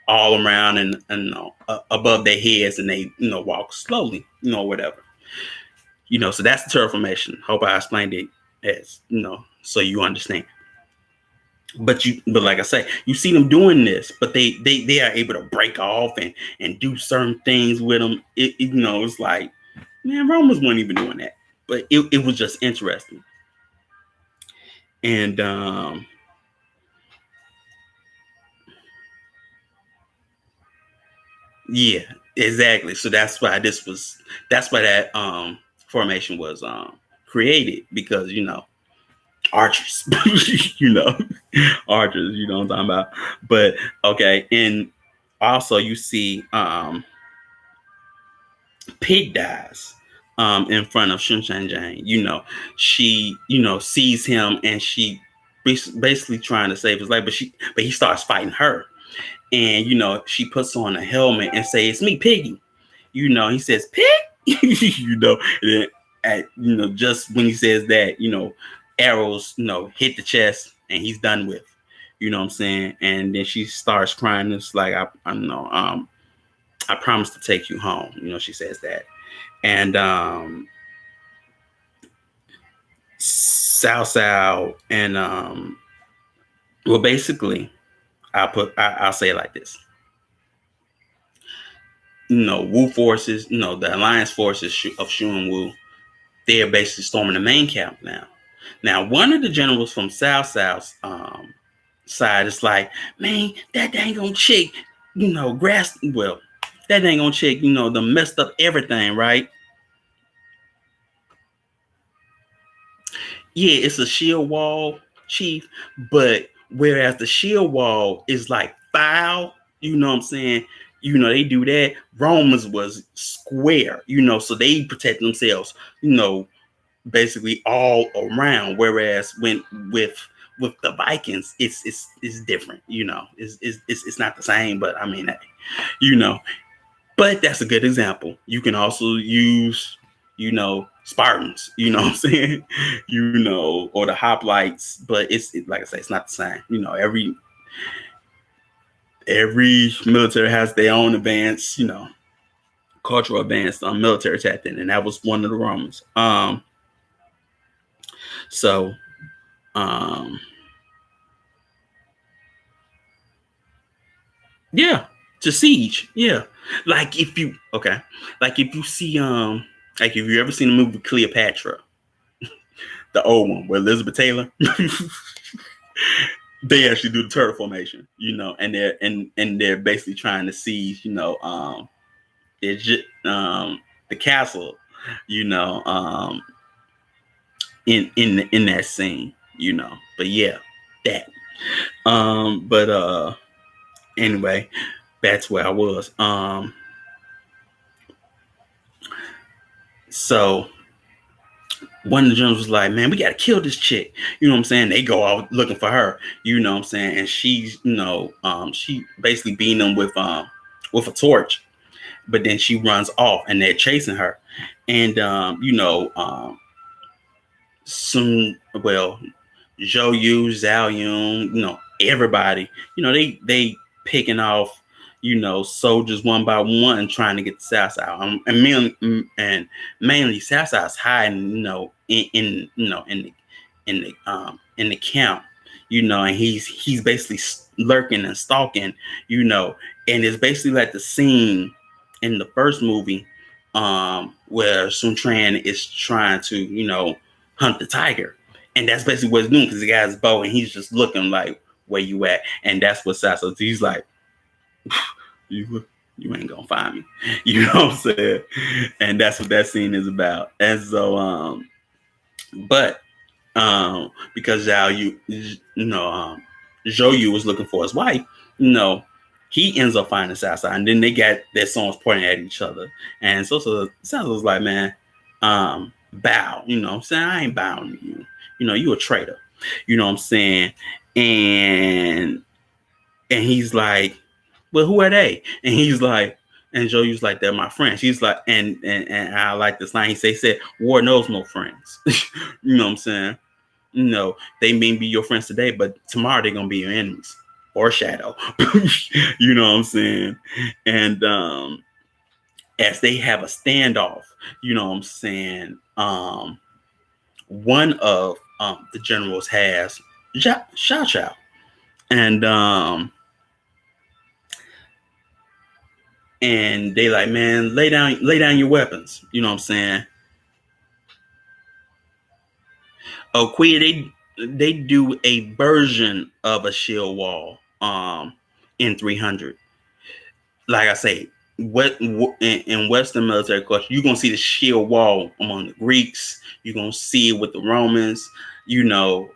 all around and above their heads, and they walk slowly, whatever. So that's the turtle formation. Hope I explained it as so you understand. But like I say, you see them doing this, but they are able to break off and do certain things with them. It's like, man, Romans weren't even doing that, but it was just interesting. And yeah, exactly. So that's why that formation was created, because archers, archers, what I'm talking about. But okay, and also you see Pig dies in front of Shun Shan Jane. She sees him, and she basically trying to save his life, but he starts fighting her, and she puts on a helmet and says, "It's me, Piggy." He says, "Pig," and then just when he says that, arrows hit the chest, and he's done with. You know what I'm saying? And then she starts crying. It's like, I don't know. I promise to take you home. She says that. And Sao and well, basically, I'll say it like this. Wu forces, the alliance forces of Shu and Wu, they're basically storming the main camp now. Now, one of the generals from South's side is like, man, that dang on chick, that dang on chick, the messed up everything, right? Yeah, it's a shield wall, chief, but whereas the shield wall is like foul, you know what I'm saying? They do that. Romans was square, so they protect themselves, basically all around. Whereas when with the Vikings, it's different, it's not the same, but I mean, you know, but that's a good example. You can also use, Spartans, what I'm saying, or the hoplites, but like I say, it's not the same. Every military has their own advanced, cultural advanced military tactic, and that was one of the Romans. So, yeah, to siege, yeah. Like if you see like if you ever seen the movie Cleopatra, the old one with Elizabeth Taylor, they actually do the turtle formation, and they're basically trying to siege, the castle, in that scene, But yeah, that. But anyway, that's where I was. So one of the generals was like, man, we gotta kill this chick. You know what I'm saying? They go out looking for her, you know what I'm saying? And she's, she basically beating them with a torch, but then she runs off and they're chasing her. And soon, well, Zhou Yu, Zhao Yun, everybody, they picking off, soldiers one by one, trying to get the South Side. Mainly South Side's hiding, in the camp, and he's basically lurking and stalking, and it's basically like the scene in the first movie, where Sun Tran is trying to, hunt the tiger. And that's basically what he's doing, because the guy's bow and he's just looking like, where you at? And that's what Sasso, he's like, you look. you ain't gonna find me. You know what I'm saying? And that's what that scene is about. And so, but because Zhou Yu was looking for his wife, he ends up finding Sasa, and then they got their swords pointing at each other. And so Sasa was like, man, bow, I'm saying, I ain't bowing to you. You a traitor. You know what I'm saying? And he's like, well, who are they? And he's like, and Zhou Yu's like, they're my friends. He's like, and I like this line. He said, war knows no friends. You know what I'm saying? They may be your friends today, but tomorrow they're gonna be your enemies or shadow. You know what I'm saying? And as they have a standoff, you know what I'm saying? One of the generals has Xiao Chao, and they like, man, lay down your weapons. You know what I'm saying? Oh, Quia, they do a version of a shield wall in 300. Like I say, in Western military culture, you're gonna see the shield wall among the Greeks. You're gonna see it with the Romans,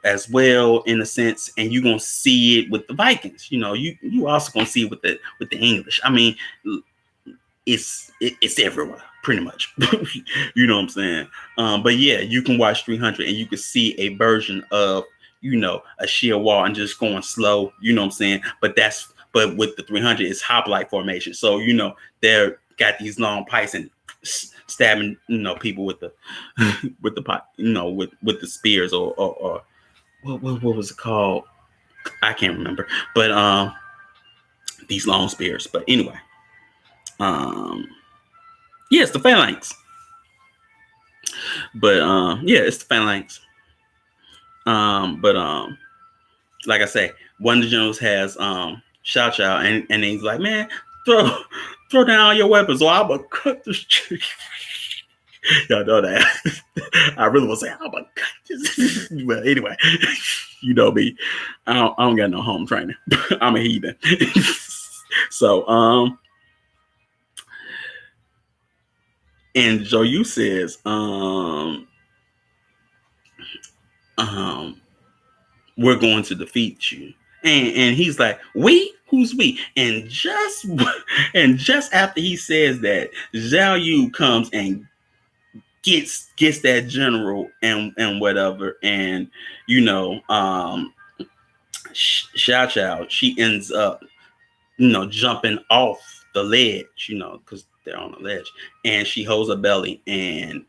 as well in a sense, and you're gonna see it with the Vikings. You also gonna see it with the English. I mean, it's everywhere pretty much. You know what I'm saying? But yeah, you can watch 300 and you can see a version of a sheer wall and just going slow. You know what I'm saying? But with the 300, it's hoplite formation. So they're got these long pikes and stabbing people with the with the pipe, with the spears or what was it called? I can't remember. But these long spears. But anyway. It's the phalanx. But it's the phalanx. But like I say, one of the generals has Xiao Chao, and he's like, man, throw down all your weapons, or I'm gonna cut this. Y'all know that. I really want to say, I'm gonna cut this. But anyway, you know me. I don't got no home training. I'm a heathen. So and Zhou Yu says, we're going to defeat you. And he's like, we? Who's we? And just after he says that, Zhou Yu comes and gets that general and whatever. And Xiao Chao, she ends up jumping off the ledge, because they're on the ledge, and she holds her belly, and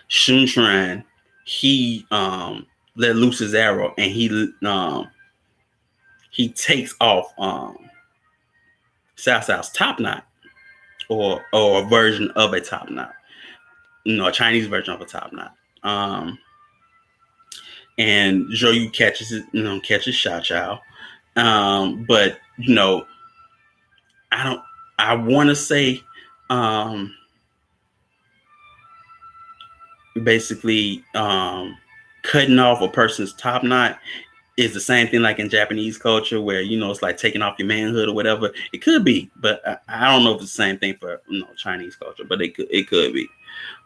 Sun Quan, he let loose his arrow, and he takes off Cao Cao's top knot, or a version of a top knot, a Chinese version of a top knot. And Zhou Yu catches Xiao Chao. But I want to say basically cutting off a person's top knot is the same thing like in Japanese culture, where it's like taking off your manhood or whatever. It could be, but I don't know if it's the same thing for Chinese culture, but it could be.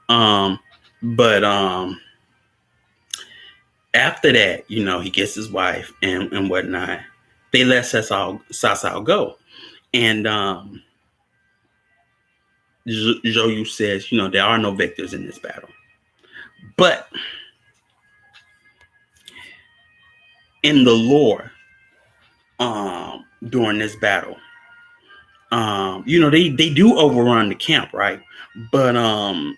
But after that, he gets his wife and whatnot. They let Cao Cao go, and Zhou Yu says, there are no victors in this battle. But in the lore, during this battle, they do overrun the camp, right? But Cao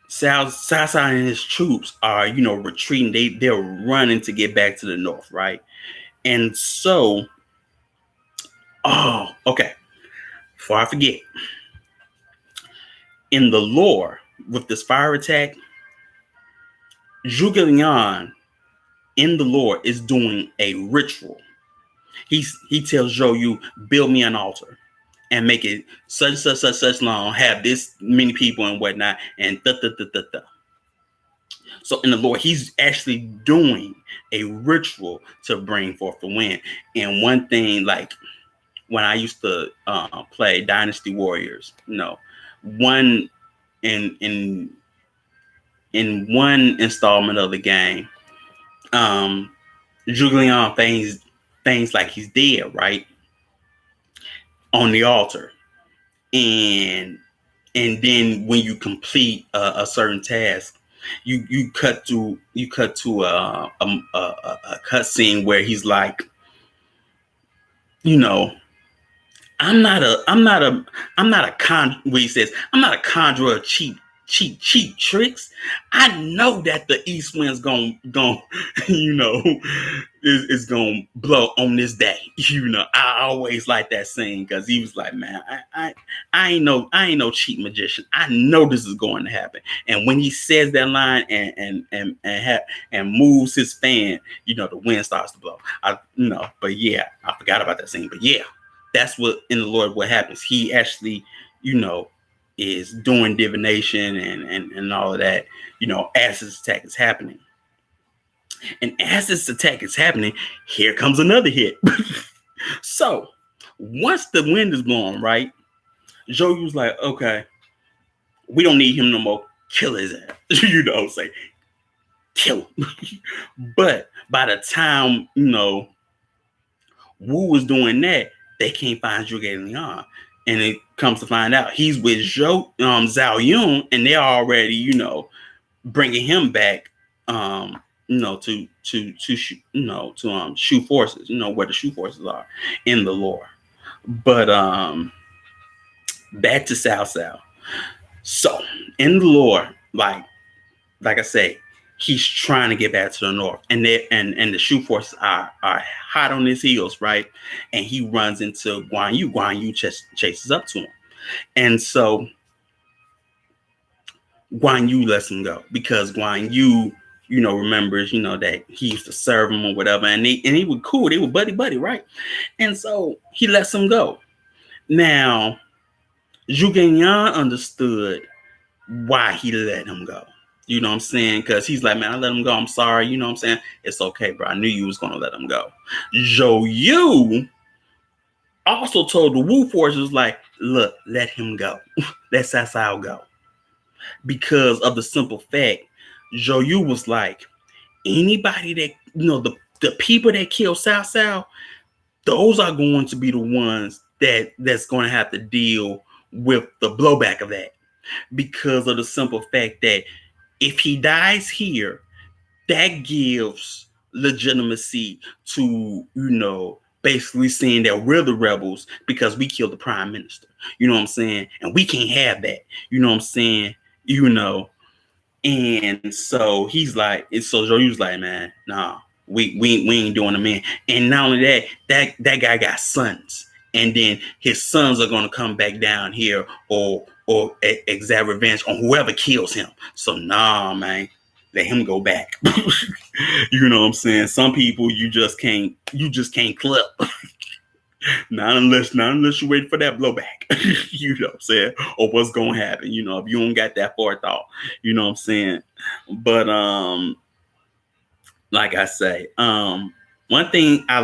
Cao and his troops are, retreating. They're running to get back to the north, right? And so, okay. Before I forget, in the lore with this fire attack, Zhuge Liang in the lore is doing a ritual. He tells Zhou Yu, build me an altar and make it such long, have this many people and whatnot, and So in the Lord, he's actually doing a ritual to bring forth the wind. And one thing, like when I used to play Dynasty Warriors, one in in in one installment of the game, Julian things like he's dead, right, on the altar, and then when you complete a certain task, you cut to a cut scene where he's like, you know, I'm not a where he says, I'm not a conjurer of cheap tricks. I know that the east wind's going is gonna blow on this day. I always like that scene because he was like, man, I ain't no cheap magician. I know this is going to happen. And when he says that line and moves his fan, the wind starts to blow. But yeah, I forgot about that scene. But yeah, that's what in the Lord what happens. He actually, is doing divination and all of that, as this attack is happening. And as this attack is happening, here comes another hit. So once the wind is blowing, right, Joe was like, okay, we don't need him no more. Kill his ass. Say, kill him. But by the time, Wu was doing that, they can't find Zhuge Liang. And it comes to find out he's with Zhao Yun, and they're already, bringing him back, to Shu forces, where the Shu forces are in the lore. But back to Cao Cao. So in the lore, like I say, he's trying to get back to the north, and the Shu forces are hot on his heels, right? And he runs into Guan Yu. Guan Yu chases up to him, and so Guan Yu lets him go because Guan Yu, remembers, that he used to serve him or whatever, and he was cool. They were buddy, right? And so he lets him go. Now, Zhuge Liang understood why he let him go. You know what I'm saying? Because he's like, man, I let him go. I'm sorry. You know what I'm saying? It's okay, bro. I knew you was going to let him go. Zhou Yu also told the Wu forces, like, look, let him go. Let Cao Cao go. Because of the simple fact, Zhou Yu was like, anybody that, the people that kill Cao Cao, those are going to be the ones that's going to have to deal with the blowback of that. Because of the simple fact that if he dies here, that gives legitimacy to, basically saying that we're the rebels because we killed the prime minister. You know what I'm saying? And we can't have that. You know what I'm saying? And so he's like, so Joey's like, man, nah, we ain't doing the man. And not only that guy got sons. And then his sons are going to come back down here or exact revenge on whoever kills him. So nah, man, let him go back. You know what I'm saying? Some people you just can't clip. Not unless you wait for that blowback. You know what I'm saying? Or what's gonna happen, if you don't got that forethought, you know what I'm saying? But like I say, one thing I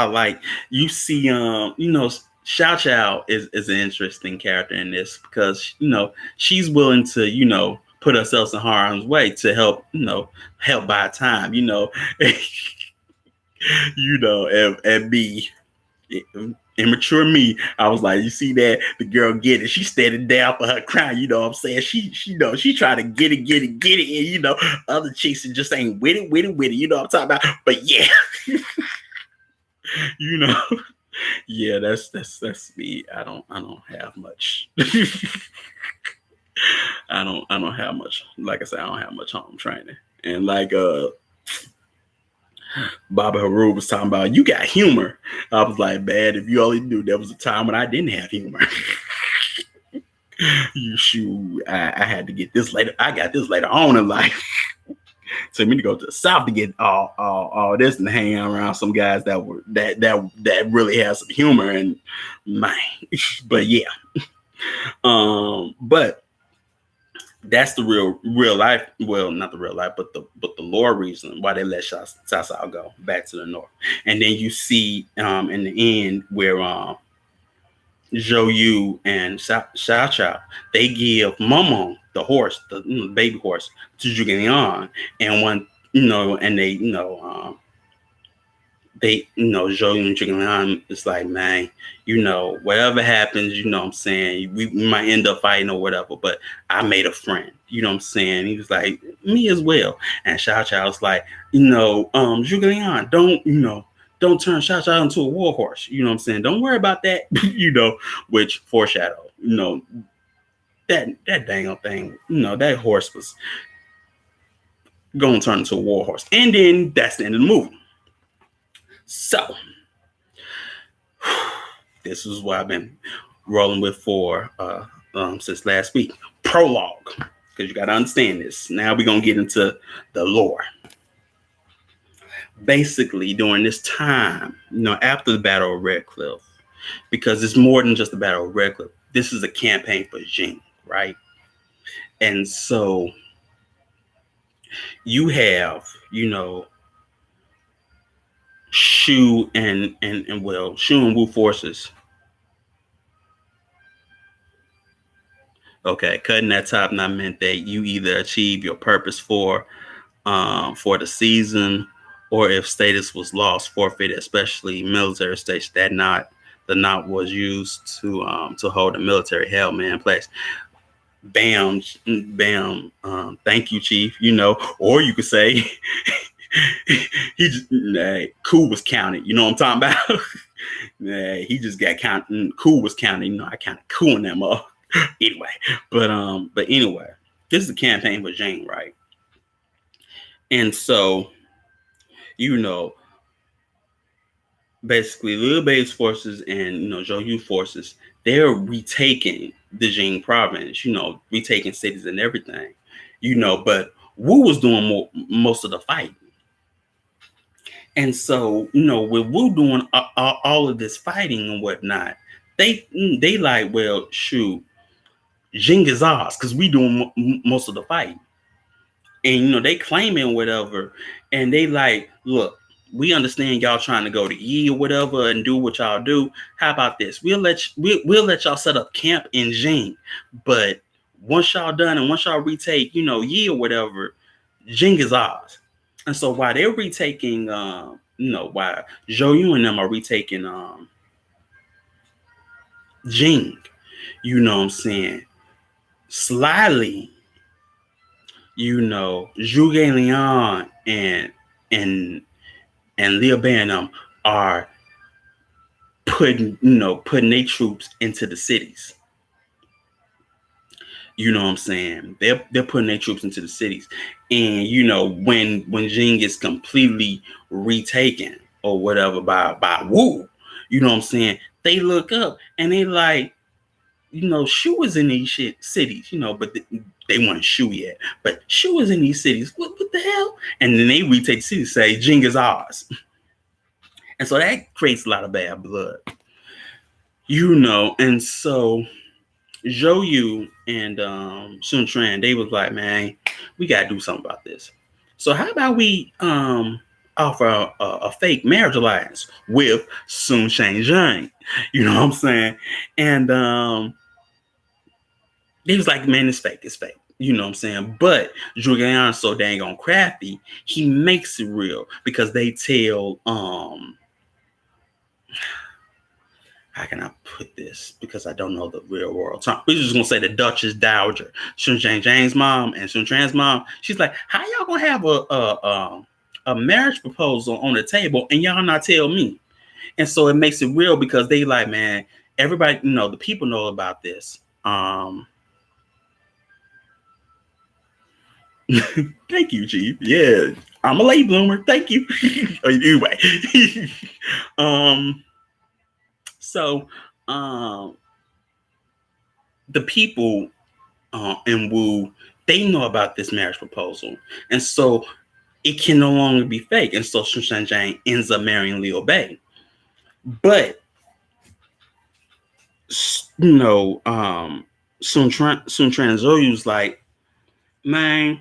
like, you see, Xiao Xiao is an interesting character in this because, she's willing to, put herself in harm's way to help, help buy time, and be immature me. I was like, you see that? The girl get it. She's standing down for her crying. You know what I'm saying? She trying to get it. And, other chicks just ain't with it. You know what I'm talking about? But yeah, yeah, that's me. I don't have much. I don't have much. Like I said, I don't have much home training. And like Baba Haru was talking about, you got humor. I was like, bad if you only knew there was a time when I didn't have humor. I had to get this later. I got this later on in life. So me to go to the South to get all this and hang around some guys that really have some humor and man. But yeah. But That's the real life. Well, not the real life, but the lore reason why they let Cao Cao go back to the north. And then you see in the end where Zhou Yu and Xiao Chao, they give Momo the horse, the baby horse, to Zhuge Liang, and when and they Zhou Yu and Zhuge Liang is like, man, whatever happens, what I'm saying, we might end up fighting or whatever, but I made a friend, what I'm saying. He was like, me as well. And Xiao Chao was like, Zhuge Liang, don't turn Xiao Chao into a war horse. You know what I'm saying? Don't worry about that. Which foreshadow, that dang old thing, that horse was going to turn into a war horse. And then that's the end of the movie. So, this is what I've been rolling with for since last week. Prologue. Because you got to understand this. Now we're going to get into the lore. Basically, during this time, after the Battle of Red Cliff, because it's more than just the Battle of Red Cliff. This is a campaign for Jing, right? And so you have, Shu and Shu and Wu forces. Okay, cutting that top not meant that you either achieve your purpose for the season, or if status was lost, forfeited, especially military states. The knot was used to hold a military hellman in place. Bam, bam. Thank you, Chief. Or you could say Ku was counted. You know what I'm talking about? He just got counted. Ku was counted. I counted Ku in them up. Anyway, but anyway, this is a campaign for Jane, right? And so, basically, Liu Bei's forces and Zhou Yu forces, they're retaking the Jing province. Retaking cities and everything. But Wu was doing most of the fighting. And so, with Wu doing all of this fighting and whatnot, they like, well, shoot, Jing is ours because we doing most of the fighting. And, they claiming whatever. And they like, look, we understand y'all trying to go to Yi or whatever and do what y'all do. How about this? We'll let y'all set up camp in Jing. But once y'all done and once y'all retake, Yi or whatever, Jing is ours. And so while they're retaking, while Zhou Yu and them are retaking Jing, what I'm saying, slyly, Zhuge Liang and Liu Bei and them are putting their troops into the cities. You know what I'm saying? They're putting their troops into the cities. And when Jing is completely retaken or whatever by Wu, you know what I'm saying? They look up and they like, Shu is in these cities, but they weren't Shu yet. But Shu is in these cities. What the hell? And then they retake the city, say Jing is ours. And so that creates a lot of bad blood. And so Zhou Yu and Sun Tran, they was like, man, we gotta do something about this. So how about we offer a fake marriage alliance with Sun Shenzhen? You know what I'm saying? And he was like, man, it's fake, it's fake. You know what I'm saying? But Zhuge Liang is so dang on crafty, he makes it real because they tell how can I put this? Because I don't know the real world term. We're just gonna say the Duchess Dowager, Sun Shenzhen's mom and Sun Tran's mom. She's like, how y'all gonna have a marriage proposal on the table and y'all not tell me? And so it makes it real because they like, man, everybody, the people know about this. Thank you, Chief. Yeah, I'm a late bloomer. Thank you. Anyway, so the people in Wu, they know about this marriage proposal, and so it can no longer be fake. And so Sun Shenzhen ends up marrying Liu Bei, but Sun Tran Zhou Yu's like, Man,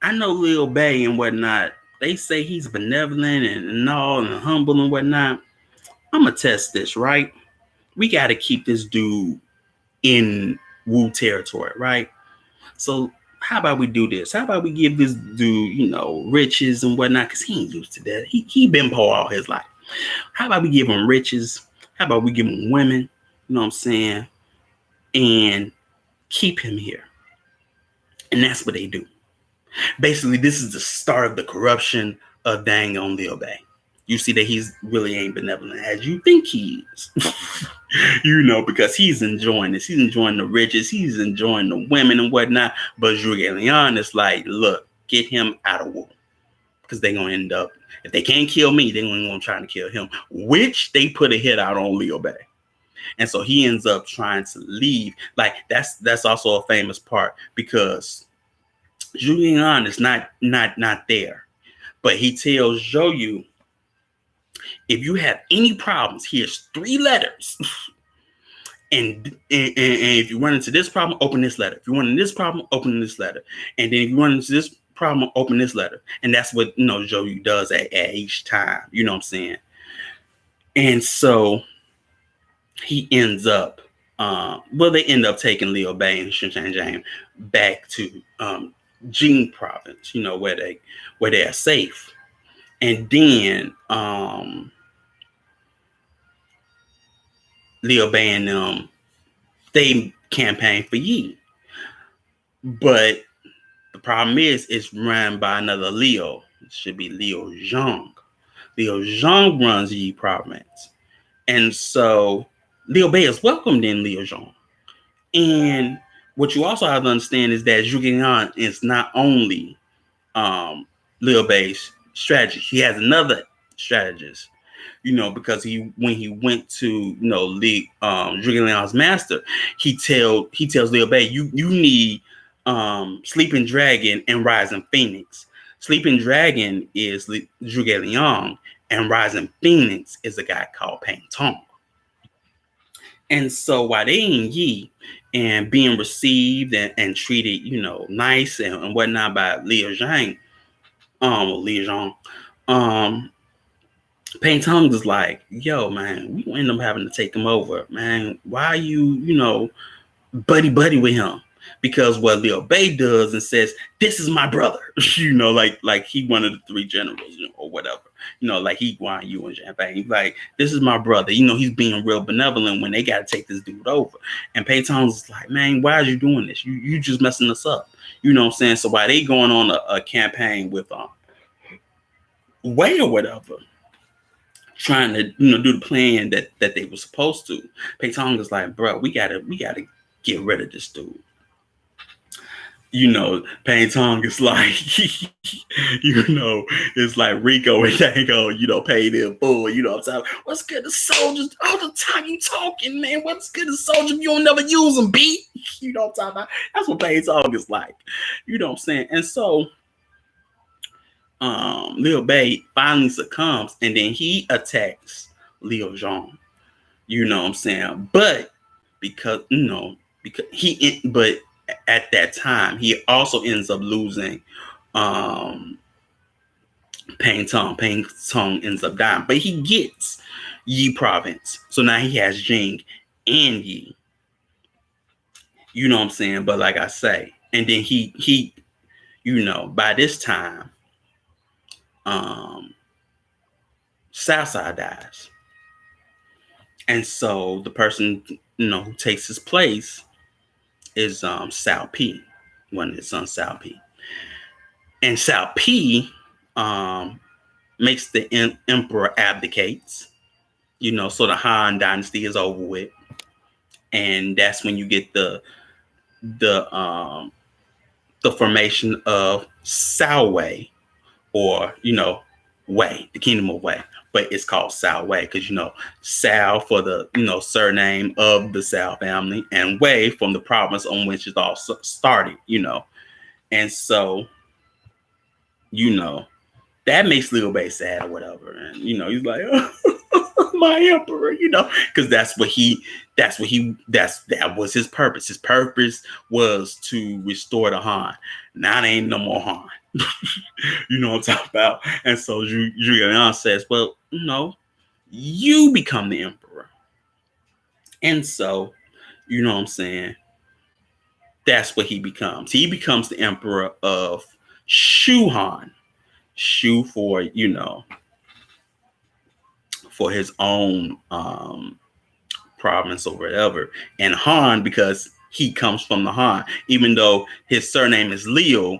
I know Lil Bay and whatnot. They say he's benevolent and all and humble and whatnot. I'm gonna test this, right? We got to keep this dude in Wu territory, right? So how about we do this? How about we give this dude, riches and whatnot? Cause he ain't used to that. He been poor all his life. How about we give him riches? How about we give him women? You know what I'm saying? And keep him here. And that's what they do. Basically, this is the start of the corruption of dang on Lil Bay. You see that he's really ain't benevolent as you think he is. Because he's enjoying this. He's enjoying the riches. He's enjoying the women and whatnot. But Leon is like, look, get him out of war. Because they're going to end up, if they can't kill me, they're going to try to kill him. Which they put a hit out on Lil Bay. And so he ends up trying to leave. Like, that's also a famous part. Because Julian is not there. But he tells Joyu, if you have any problems, here's 3 letters. And if you run into this problem, open this letter. If you run into this problem, open this letter. And then if you run into this problem, open this letter. And that's what Joyu does at each time. You know what I'm saying? And so he ends up, they end up taking Lil Bay and Shinshan James back to Jing province, where they are safe. And then Lil Bay and them, they campaign for Yi. But the problem is it's run by another Leo. It should be Leo Zhang. Leo Zhang runs Yi province. And so Lil Bay is welcomed in Leo Zhang. And what you also have to understand is that Zhu Ging'an is not only Lil Bay's strategist. He has another strategist, because when he went to Zhu Ging'an's master, he tells Lil Bay, you need Sleeping Dragon and Rising Phoenix. Sleeping Dragon is Zhuge Liang, and Rising Phoenix is a guy called Peng Tong. And so while they in Yi and being received and treated, nice and whatnot by Liu Zhang, Peng Tong is like, yo, man, we end up having to take him over, man. Why are you, buddy with him? Because what Lil Bay does and says, this is my brother, like he one of the 3 generals, or whatever, like he Guan Yu and Champagne. He's like, this is my brother, he's being real benevolent when they got to take this dude over. And Pei Tong's like, man, why are you doing this? You just messing us up. You know what I'm saying? So while they going on a campaign with Wei or whatever, trying to, do the plan that they were supposed to, Pei Tong is like, bro, we gotta get rid of this dude. Peng Tong is like, it's like Rico and Dango, paid in full, I'm saying? What's good to soldiers? All the time you talking, man. What's good to soldiers? You don't never use them, B. You know what I'm talking about? That's what Peng Tong is like. You know what I'm saying? And so Lil Bay finally succumbs, and then he attacks Liu Zhang. You know what I'm saying? But because at that time, he also ends up losing Peng Tong. Peng Tong ends up dying. But he gets Yi province. So now he has Jing and Yi. You know what I'm saying? But like I say, and then he by this time, Southside dies. And so the person, who takes his place is Sao P, one of his sons, Sao P. And Sao P makes the emperor abdicates, so the Han dynasty is over with. And that's when you get the formation of Sao Wei, or Wei, the kingdom of Wei. But it's called Sao Wei because Sao for the surname of the Sao family, and Wei from the province on which it all started. And so that makes Lil Bay sad or whatever, and he's like, oh, my emperor, because that was his purpose. His purpose was to restore the Han. Now there ain't no more Han. You know what I'm talking about? And so Julian says, well, no, you become the emperor. And so, you know what I'm saying? That's what he becomes. He becomes the emperor of Shu Han. Shu for his own province or whatever. And Han, because he comes from the Han, even though his surname is Leaux,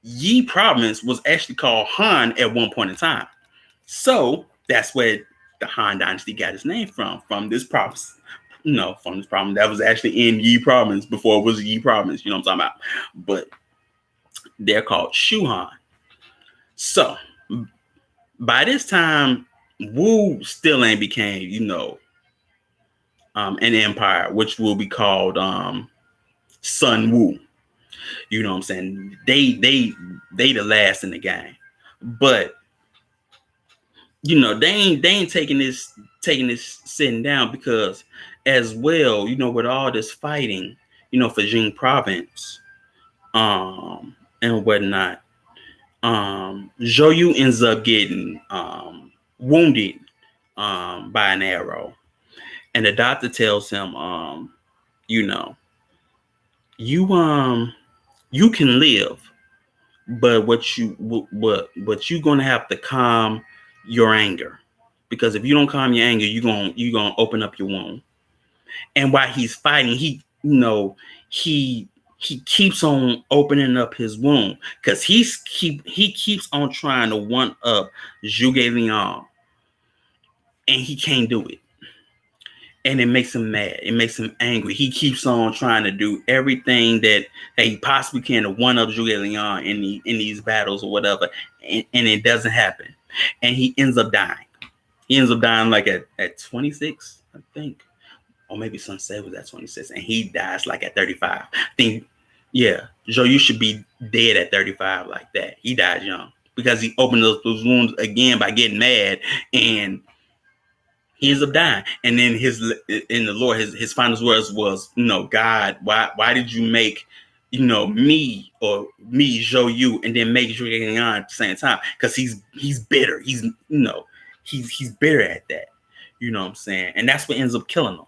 Yi province was actually called Han at one point in time. So that's where the Han dynasty got its name from this province. From this province that was actually in Yi province before it was Yi province. You know what I'm talking about? But they're called Shu Han. So by this time, Wu still ain't became, an empire, which will be called Sun Wu. You know what I'm saying? They the last in the game. But they ain't taking this sitting down, because as well, with all this fighting, for Jing province, and whatnot, Zhou Yu ends up getting wounded by an arrow, and the doctor tells him, you you can live, but what you gonna have to calm your anger, because if you don't calm your anger, you gonna open up your wound. And while he's fighting, he keeps on opening up his wound, because he keeps on trying to one up Zhuge Liang, and he can't do it. And it makes him mad. It makes him angry. He keeps on trying to do everything that he possibly can to one up Zhuge Liang in these battles or whatever, and it doesn't happen. And he ends up dying. He ends up dying like at 26, I think, or maybe Sunset was at 26, and he dies like at 35. I think, yeah, Zhou Yu should be dead at 35 like that. He died young because he opened those wounds again by getting mad, and he ends up dying. And then in the Lord, his final words was, God, why did you make, me Zhou Yu, and then make Zhuge Liang at the same time? Because he's bitter. He's bitter at that. You know what I'm saying? And that's what ends up killing him.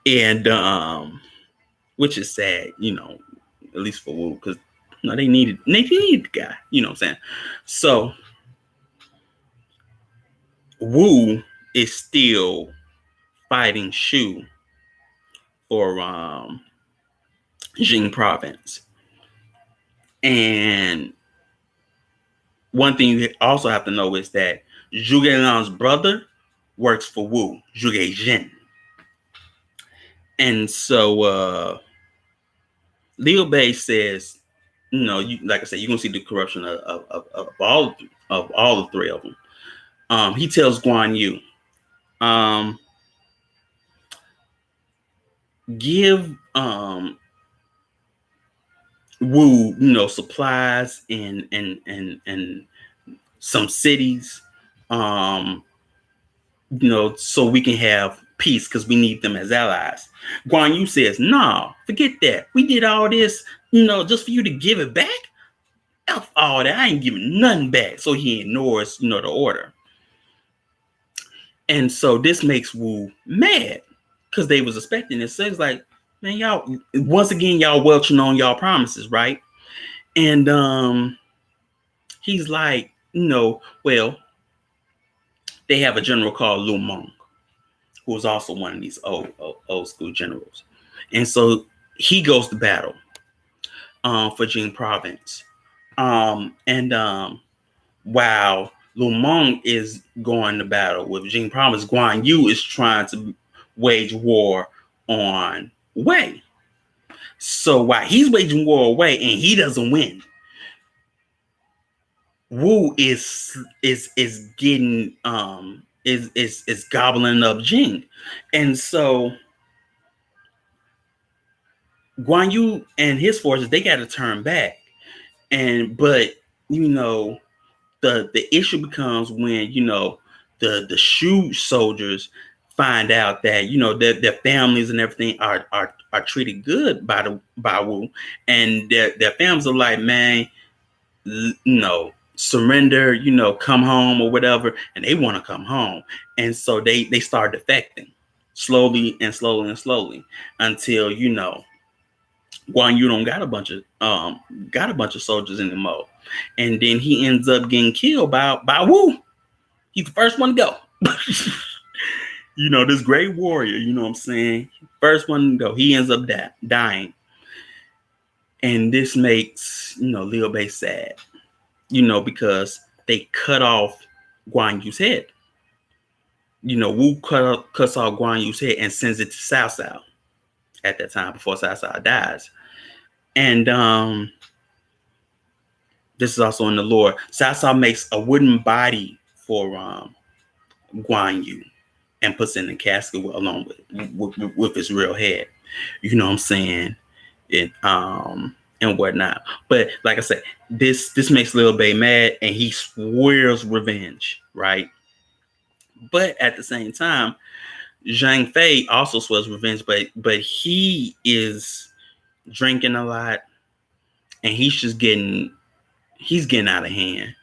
And which is sad, at least for Wu, because they needed the guy. You know what I'm saying? So Wu is still fighting Shu for Jing province. And one thing you also have to know is that Zhuge Liang's brother works for Wu, Zhuge Jin. And so Liu Bei says, like I said, you're gonna see the corruption of all the three of them. He tells Guan Yu, give Wu, supplies and some cities, so we can have peace, because we need them as allies. Guan Yu says, "No, forget that. We did all this, just for you to give it back. F all that. I ain't giving nothing back." So he ignores, the order. And so this makes Wu mad, because they was expecting this. So it's like, man, y'all, once again, y'all welching on y'all promises, right? And he's like, well, they have a general called Lu Meng, who was also one of these old school generals. And so he goes to battle for Jing province. And while Lu Meng is going to battle with Jing province, Guan Yu is trying to wage war on Wei. So while he's waging war on Wei and he doesn't win, Wu is getting is gobbling up Jing. And so Guan Yu and his forces, they got to turn back. But the issue becomes when, the Shu soldiers find out that, their families and everything are treated good by Wu, and their families are like, man, surrender, come home or whatever, and they want to come home, and so they start defecting slowly and slowly and slowly until, Guan Yu don't got a bunch of soldiers in the mode, and then he ends up getting killed by Wu. He's the first one to go. This great warrior. You know what I'm saying? First one to go. He ends up dying, and this makes Liu Bei sad. Because they cut off Guan Yu's head. Wu cuts off Guan Yu's head and sends it to Cao Cao at that time before Cao Cao dies. And this is also in the lore. Cao Cao makes a wooden body for Guan Yu and puts it in a casket along with his real head. You know what I'm saying? And whatnot. But like I said, this makes Liu Bei mad, and he swears revenge, right? But at the same time, Zhang Fei also swears revenge, but he is drinking a lot, and he's getting out of hand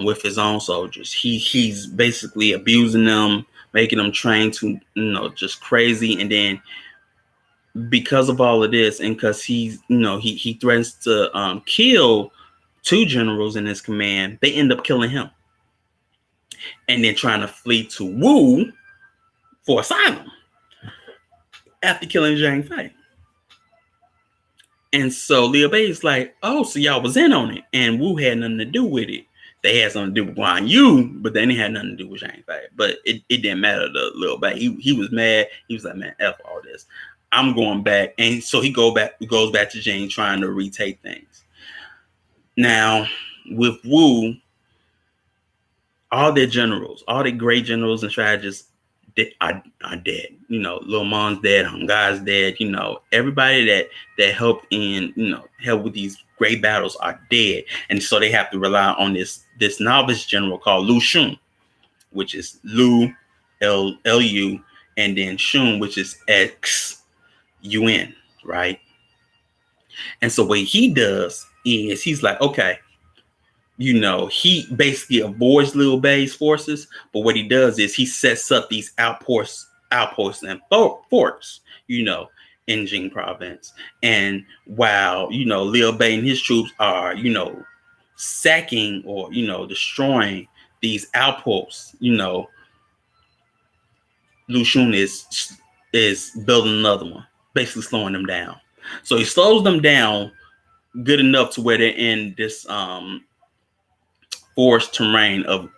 with his own soldiers. He's basically abusing them, making them train to just crazy, and then because of all of this, and because he threatens to kill two generals in his command, they end up killing him, and then trying to flee to Wu for asylum after killing Zhang Fei. And so Liu Bei is like, oh, so y'all was in on it, and Wu had nothing to do with it. They had something to do with Guan Yu, but then it had nothing to do with Zhang Fei. But it didn't matter to Liu Bei. He was mad. He was like, man, F all this. I'm going back. And so he goes back to Jing, trying to retake things. Now, with Wu, all their generals, all the great generals and strategists are dead. Lil Mon's dead, Hung Gai's dead. Everybody that helped help with these great battles are dead. And so they have to rely on this novice general called Lu Xun, which is Lu, Lu, and then Xun, which is XUN, right? And so what he does is he's like, okay, he basically avoids Liu Bei's forces, but what he does is he sets up these outposts and forts, in Jing province. And while, Liu Bei and his troops are, sacking or, destroying these outposts, Lu Xun is building another one, basically slowing them down. So he slows them down good enough to where they're in this forest terrain of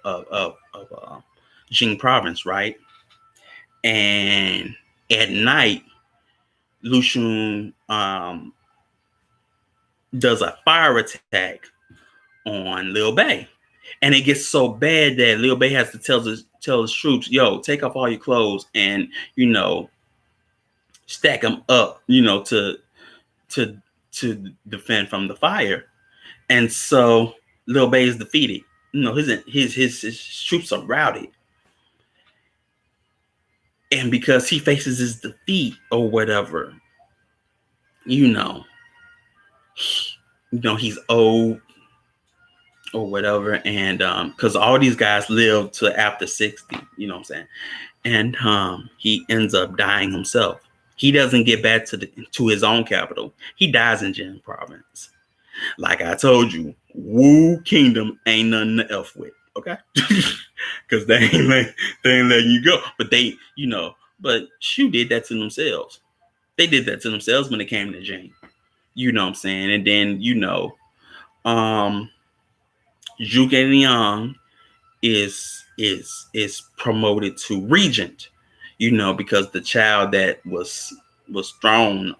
Jing province, right? And at night, Lu Xun does a fire attack on Liu Bei, and it gets so bad that Liu Bei has to tell his troops, "Yo, take off all your clothes and stack them up, to defend from the fire." And so Liu Bei is defeated. His troops are routed. And because he faces his defeat or whatever, he's old or whatever. And because all these guys live to after 60, you know what I'm saying? And he ends up dying himself. He doesn't get back to his own capital. He dies in Jin province. Like I told you, Wu Kingdom ain't nothing to F with, okay? Because they ain't letting you go. But but Shu did that to themselves. They did that to themselves when it came to Jing. You know what I'm saying? And then, Zhuge Liang is promoted to regent, because the child that was thrown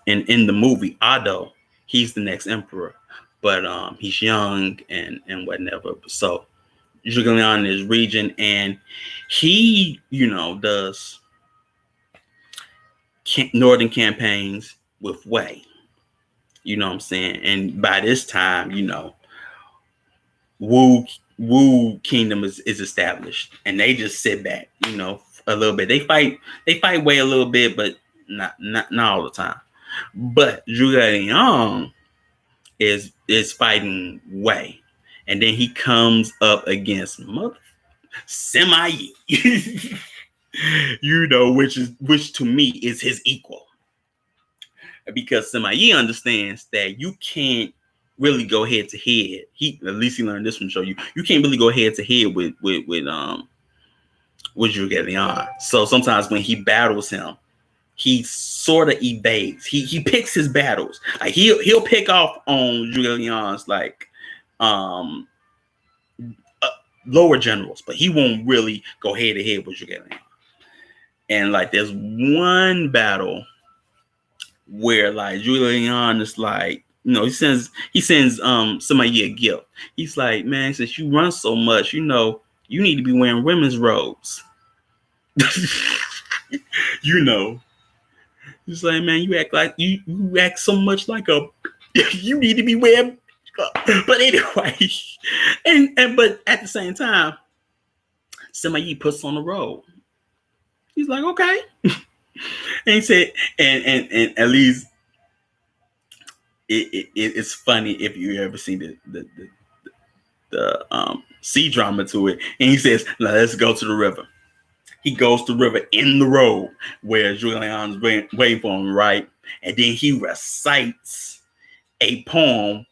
in the movie Ado, he's the next emperor, but he's young and whatever. So Zhuge Liang is regent, and he does northern campaigns with Wei. You know what I'm saying? And by this time, Wu kingdom is established, and they just sit back, a little bit. They fight Wei a little bit, but not all the time. But Zhuge Liang is fighting Wei, and then he comes up against Sima Yi, which to me is his equal, because Sima Yi understands that you can't really go head to head. At least he learned this from show you. You can't really go head to head with Zhuge Liang. So sometimes when he battles him, he sort of evades. He picks his battles. Like he'll pick off on Zhuge Liang's lower generals, but he won't really go head to head with Zhuge Liang. And like there's one battle where like Zhuge Liang is like, he sends somebody a gift. He's like, man, since you run so much, you need to be wearing women's robes. He's like, man, you act like you act so much like you need to be wearing. But anyway, but at the same time, somebody puts on the robe. He's like, okay. And he said, and at least it's funny if you ever seen the sea drama to it. And he says, let's go to the river. He goes to the river in the road where Zhuge Liang is waiting for him, right? And then he recites a poem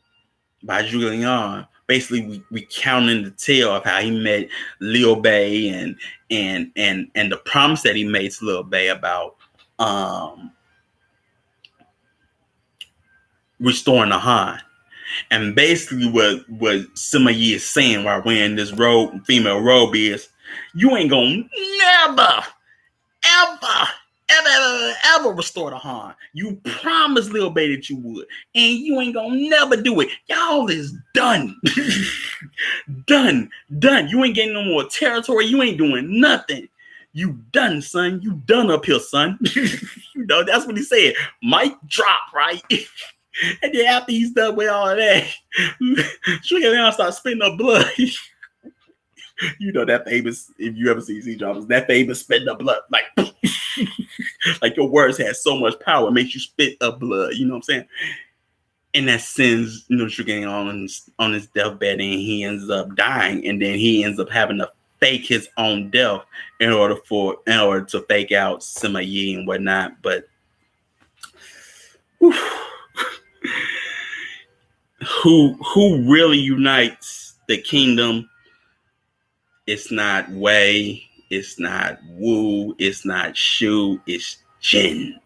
by Zhuge Liang, basically recounting the tale of how he met Liu Bei and the promise that he made to Liu Bei about restoring the Han. And basically what Sima Yi is saying while wearing this female robe is, you ain't gonna ever restore the Han. You promised Liu Bei that you would, and you ain't gonna never do it. Y'all is done. done. You ain't getting no more territory. You ain't doing nothing. You done, son. You done up here, son. That's what he said. Mic drop, right? And then after he's done with all of that, Zhuge Liang starts spitting up blood. That famous, if you ever see dramas, that famous spitting up blood, like your words have so much power, it makes you spit up blood. You know what I'm saying? And that sends Zhuge Liang on his deathbed, and he ends up dying, and then he ends up having to fake his own death in order to fake out Sima Yi and whatnot. But who really unites the kingdom? It's not Wei, it's not Wu, it's not Shu, it's Jin.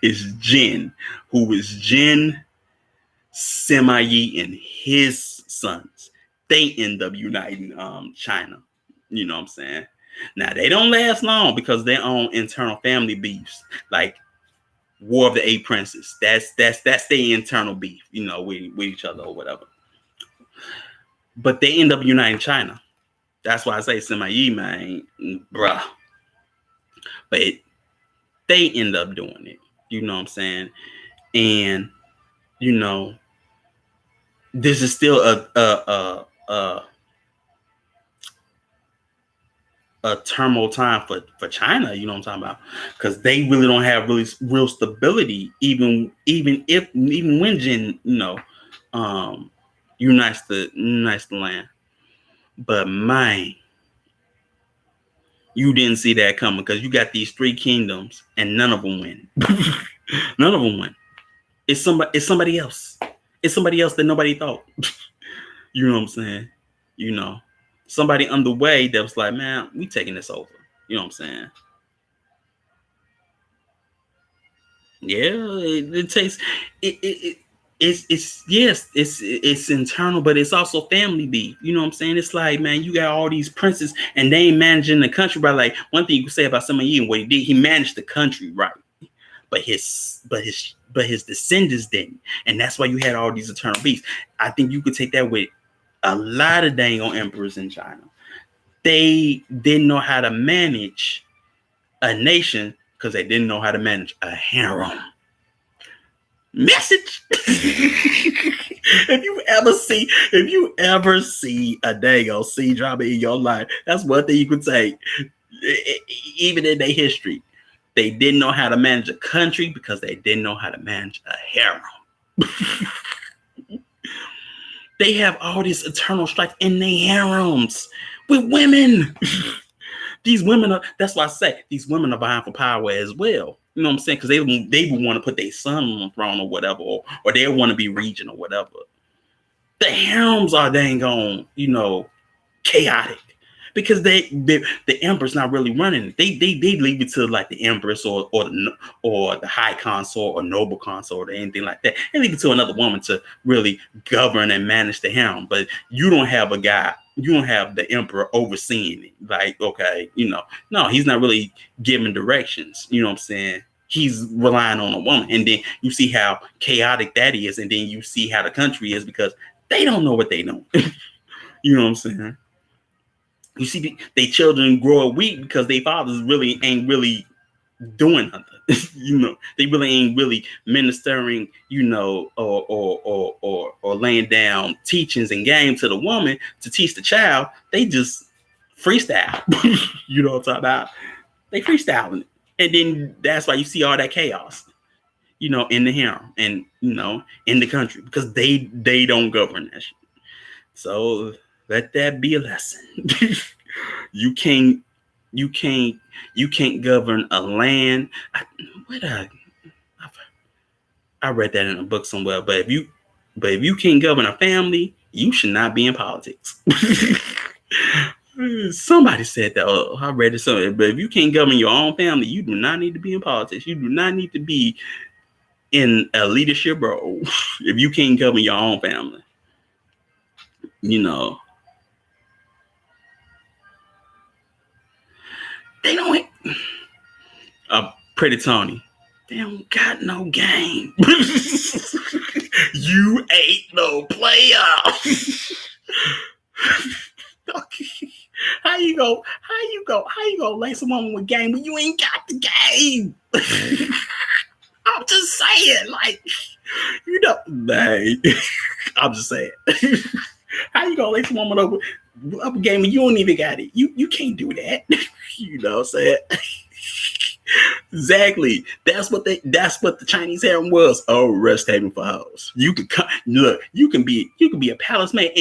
It's Jin, who is Jin, Sima Yi, and his sons. They end up uniting China. You know what I'm saying? Now they don't last long because their own internal family beefs, like War of the Eight Princes. That's their internal beef, with each other or whatever. But they end up uniting China. That's why I say Sima Yi, man, bruh. But they end up doing it. You know what I'm saying? And this is still a turmoil time for China. You know what I'm talking about? Because they really don't have real stability, even when Jin unites the land. But man, you didn't see that coming, because you got these three kingdoms and none of them win. None of them win. It's somebody else. It's somebody else that nobody thought. You know what I'm saying? Somebody on the way that was like, man, we taking this over. You know what I'm saying? Yeah, it takes it. It's internal, but it's also family beef. You know what I'm saying? It's like, man, you got all these princes and they ain't managing the country right. Like, one thing you can say about Sima Yi and what he did, he managed the country right, but his descendants didn't, and that's why you had all these eternal beefs. I think you could take that with a lot of dang on emperors in China. They didn't know how to manage a nation because they didn't know how to manage a harem. Message. if you ever see a dago sea drama in your life, that's one thing you could say. Even in their history, they didn't know how to manage a country because they didn't know how to manage a harem. They have all this eternal strife in their harems with women. These women are, that's why I say these women are vying for power as well. You know what I'm saying? Because they would want to put their son on the throne or whatever, or they want to be regent or whatever. The harems are dang on, chaotic. Because the emperor's not really running it. They leave it to like the empress or the high consort or noble consort or anything like that. They leave it to another woman to really govern and manage the harem. But you don't have the emperor overseeing it. Like, okay, no, he's not really giving directions. You know what I'm saying? He's relying on a woman. And then you see how chaotic that is. And then you see how the country is because they don't know what they know. You know what I'm saying? You see, they children grow up weak because their fathers really ain't really doing nothing. They really ain't really ministering, or laying down teachings and game to the woman to teach the child. They just freestyle. You know what I'm talking about? They freestyling it. And then that's why you see all that chaos, in the harem and, in the country because they don't govern that shit. So let that be a lesson. You can't govern a land. I read that in a book somewhere. But if you can't govern a family, you should not be in politics. Somebody said that. Oh, I read it somewhere. But if you can't govern your own family, you do not need to be in politics. You do not need to be in a leadership role if you can't govern your own family. They don't. Pretty Tony. They don't got no game. You ain't no player. How you go lay someone with game when you ain't got the game? I'm just saying, like, I'm just saying. How you gonna lay someone up a game when you don't even got it? You can't do that. You know what I'm saying? Exactly. That's what the Chinese harem was. Oh, rest haven for hoes. You can look. You can be a palace maid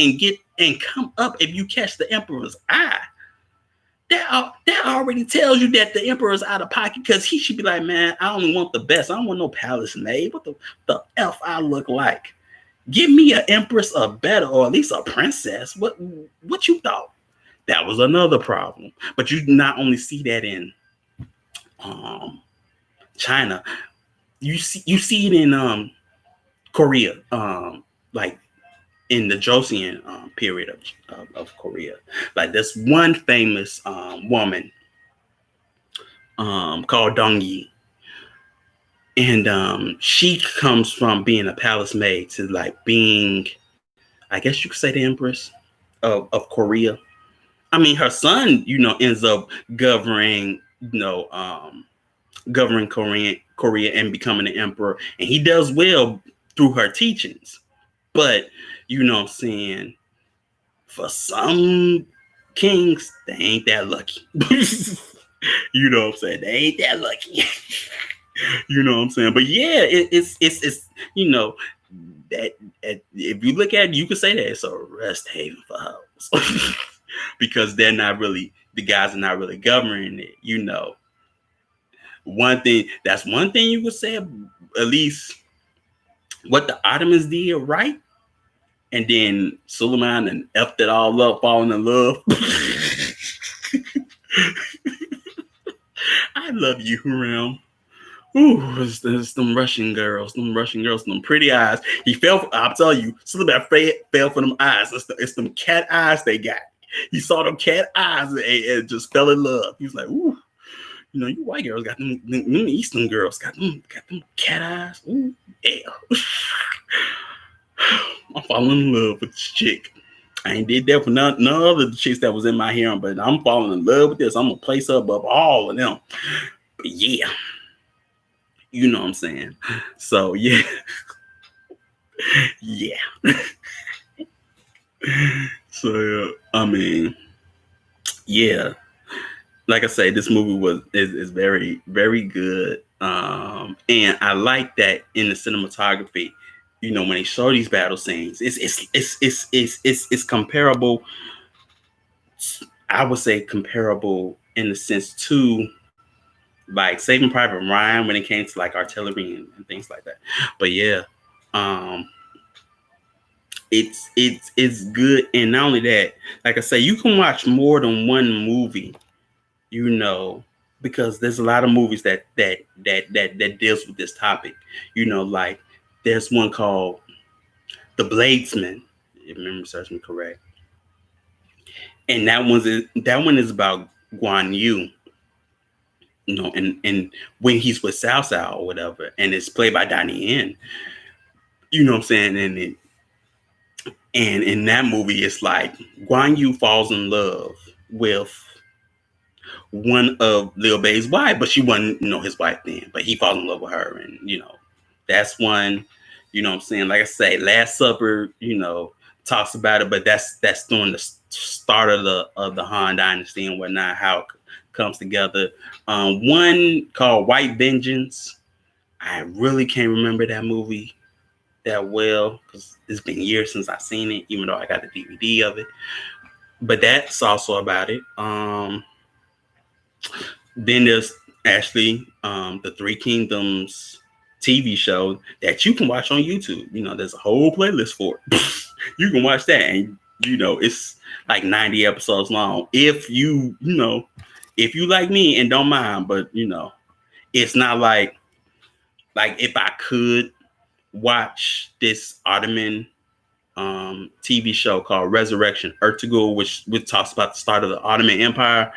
and come up if you catch the emperor's eye. That already tells you that the emperor's out of pocket because he should be like, man, I only want the best. I don't want no palace maid. What the F I look like? Give me an empress or better, or at least a princess. What you thought? That was another problem. But you not only see that in China, you see it in Korea, like in the Joseon period of Korea. Like this one famous woman called Dong Yi. And she comes from being a palace maid to like being, I guess you could say, the empress of Korea. I mean, her son, ends up governing, governing Korea and becoming an emperor. And he does well through her teachings. But, what I'm saying, for some kings, they ain't that lucky. You know what I'm saying? They ain't that lucky. You know what I'm saying? But yeah, it's that if you look at it, you could say that it's a rest haven for hoes. Because the guys are not really governing it, One thing you could say, at least what the Ottomans did right, and then Suleiman and effed it all up, falling in love. I love you, Hurrem. Ooh, it's them Russian girls, them pretty eyes. He fell. I'll tell you, Suleiman fell for them eyes. It's them cat eyes they got. He saw them cat eyes and just fell in love. He was like, ooh, you white girls got them Eastern girls got them cat eyes. Ooh, yeah. I'm falling in love with this chick. I ain't did that for none of the chicks that was in my harem, but I'm falling in love with this. I'm gonna place her above all of them. But yeah, you know what I'm saying. So yeah, yeah. So I mean, yeah, like I say, this movie is very very good, and I like that in the cinematography. You know, when they show these battle scenes, it's comparable. I would say comparable in the sense to like Saving Private Ryan when it came to like artillery and things like that. But yeah, um, it's good, and not only that, like I say, you can watch more than one movie, you know, because there's a lot of movies that deals with this topic. You know, like there's one called The Bladesman, if memory serves me correct, and that one is about Guan Yu. You know, and when he's with Sao Sao or whatever, and it's played by Donnie Yen, you know what I'm saying? And in that movie, it's like Guan Yu falls in love with one of Lil Bay's wife, but she wasn't, you know, his wife then. But he falls in love with her, and you know, that's one. You know what I'm saying? Like I say, Last Supper, you know, talks about it, but that's during the start of the Han Dynasty and whatnot, how it comes together. One called White Vengeance. I really can't remember that movie that well because it's been years since I've seen it, even though I got the DVD of it. But that's also about it. Then there's actually the Three Kingdoms TV show that you can watch on YouTube. You know, there's a whole playlist for it. You can watch that, and you know, it's like 90 episodes long. If you know, if you like me and don't mind, but you know, it's not like if I could watch this Ottoman TV show called Resurrection Ertugrul, which talks about the start of the Ottoman Empire.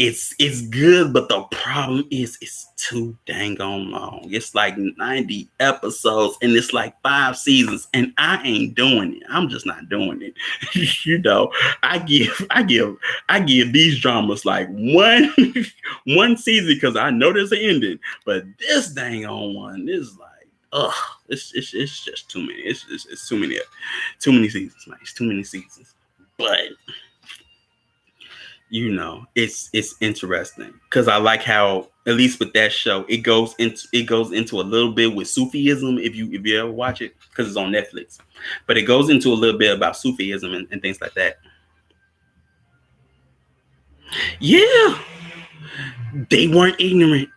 It's good, but the problem is it's too dang on long. It's like 90 episodes and it's like 5 seasons, and I ain't doing it. I'm just not doing it. You know, I give these dramas like one one season because I know there's an ending. But this dang on one is like, it's just too many. It's too many seasons, man. It's too many seasons. But you know, it's interesting because I like how at least with that show it goes into a little bit with Sufism if you ever watch it because it's on Netflix, but it goes into a little bit about Sufism and things like that. Yeah, they weren't ignorant.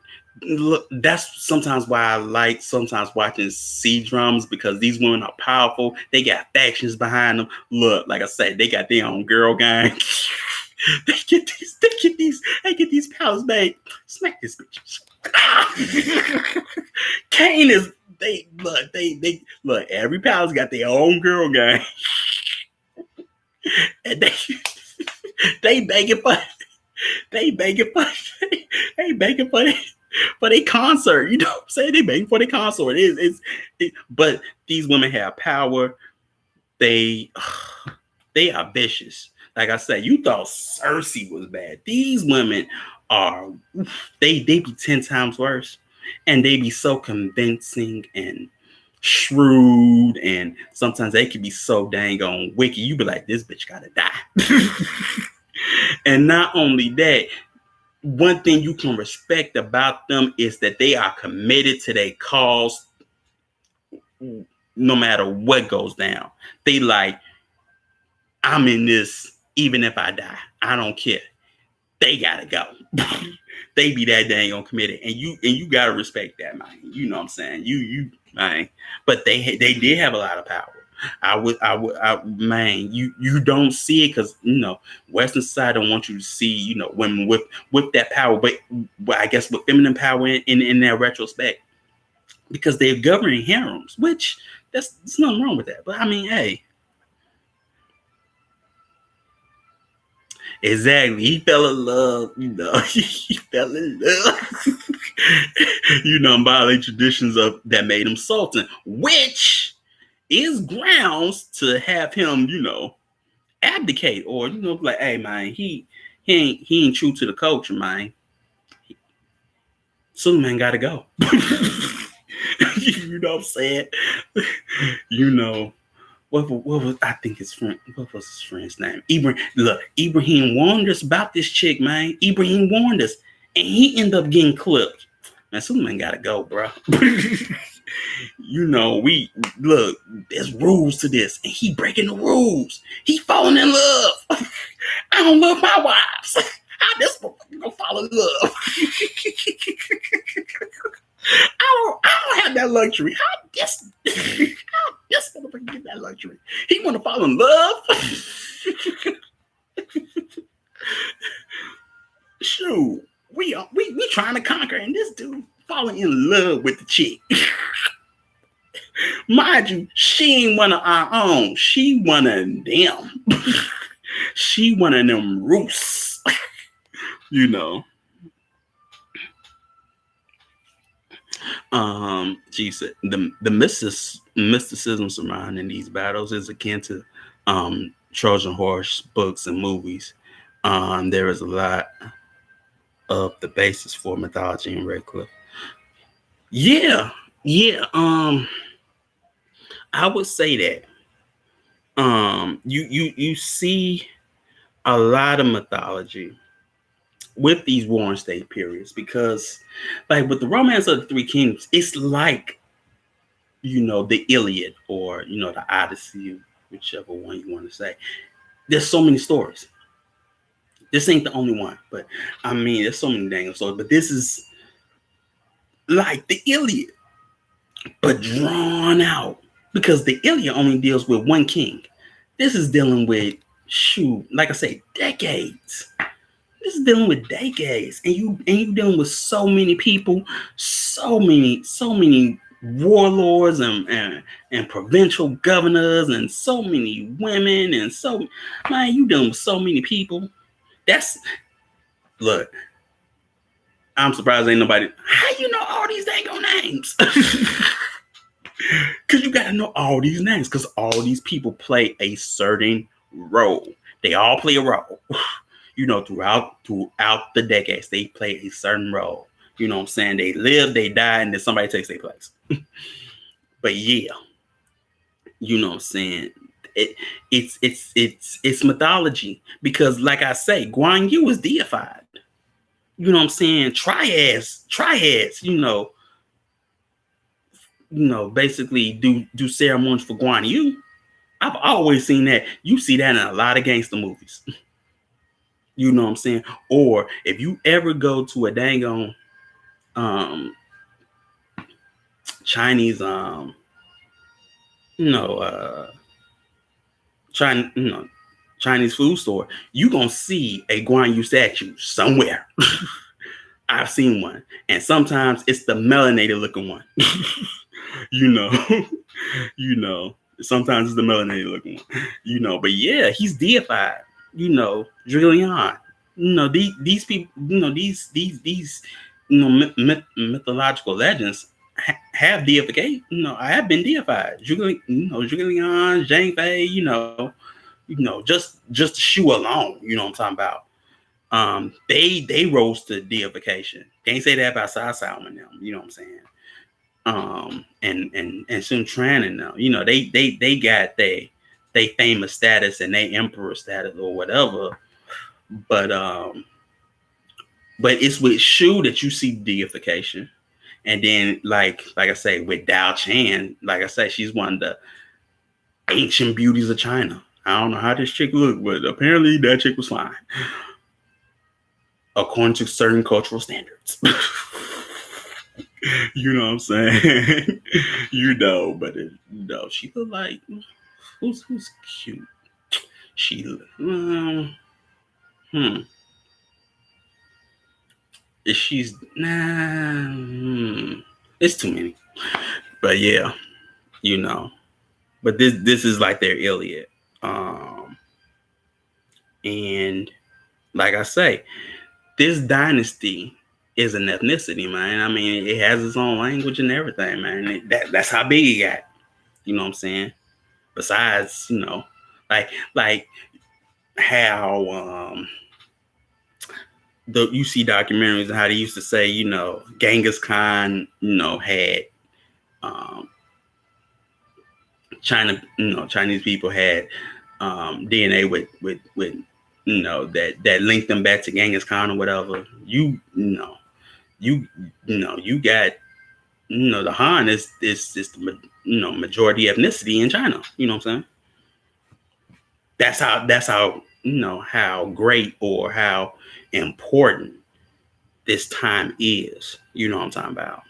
Look, that's sometimes why I like sometimes watching C dramas because these women are powerful. They got factions behind them. Look, like I said, they got their own girl gang. They get these powers back. Smack this bitch. Kane is they look. Every powers got their own girl gang, and they begging for they begging for they begging for their concert. You know what I'm saying? They begging for their concert. But these women have power. They are vicious. Like I said, you thought Cersei was bad. These women are they be 10 times worse. And they be so convincing and shrewd, and sometimes they can be so dang on wicked. You be like, this bitch gotta die. And not only that, one thing you can respect about them is that they are committed to their cause no matter what goes down. They like, I'm in this even if I die. I don't care. They gotta go. They be that dang on committed, and you gotta respect that, man. You know what I'm saying? You man. But they did have a lot of power. Man, you don't see it because you know Western society don't want you to see women with that power, but I guess with feminine power in their retrospect because they're governing harems, which there's nothing wrong with that. But I mean, hey. Exactly. He fell in love, he fell in love, by the traditions of that made him sultan, which is grounds to have him, abdicate or, like, hey, man, he ain't true to the culture, man. Suleiman got to go. You know what I'm saying? what was I think his friend? What was his friend's name? Ibrahim. Look, Ibrahim warned us about this chick, man. Ibrahim warned us, and he ended up getting clipped. Man, Superman gotta go, bro. We look. There's rules to this, and he breaking the rules. He falling in love. I don't love my wives. How this gonna fall in love? I don't have that luxury. How this motherfucker get that luxury? He want to fall in love? Shoot, we trying to conquer, and this dude falling in love with the chick. Mind you, she ain't one of our own. She one of them. She one of them roosts. Jesus, the mysticism surrounding these battles is akin to Trojan horse books and movies. There is a lot of the basis for mythology in Redcliffe. Yeah. I would say that you see a lot of mythology with these Warring State periods, because like with the Romance of the Three Kingdoms, it's like the Iliad or the Odyssey, whichever one you want to say. There's so many stories. This ain't the only one, but I mean there's so many dang stories, but this is like the Iliad but drawn out, because the Iliad only deals with one king. This is dealing with like I say, decades. This is dealing with decades, and you dealing with so many people, so many warlords and provincial governors, and so many women, and you dealing with so many people. Look, I'm surprised ain't nobody. How you know all these dang names? Because you gotta know all these names, because all these people play a certain role. They all play a role. Throughout the decades, they play a certain role. You know what I'm saying? They live, they die, and then somebody takes their place. But yeah, you know what I'm saying? It's mythology, because like I say, Guan Yu is deified. You know what I'm saying? Triads, basically do ceremonies for Guan Yu. I've always seen that. You see that in a lot of gangster movies. You know what I'm saying? Or if you ever go to a dang on Chinese Chinese food store, you gonna see a Guan Yu statue somewhere. I've seen one, and sometimes it's the melanated looking one. Sometimes it's the melanated looking one. But yeah, he's deified. Julian. These people. These mythological legends have deification. I have been deified. Julian, Zhang Fei. Just the shoe alone. You know what I'm talking about. They rose to deification. Can't say that about Sai Salman now. You know what I'm saying? And Sun Tran and them. They got they famous status and they emperor status or whatever. But it's with Shu that you see deification. And then like I say, with Dao Chan, like I say, she's one of the ancient beauties of China. I don't know how this chick looked, but apparently that chick was fine, according to certain cultural standards. You know what I'm saying? But she looked like who's cute. She she's it's too many. But yeah, but this is like their Iliad. And like I say, this dynasty is an ethnicity, man. I mean, it has its own language and everything, man. That's how big it got. You know what I'm saying? Besides, like how you see documentaries and how they used to say, Genghis Khan, had Chinese people had DNA with that linked them back to Genghis Khan or whatever. You got the Han is the majority ethnicity in China. You know what I'm saying? That's how how great or how important this time is. You know what I'm talking about?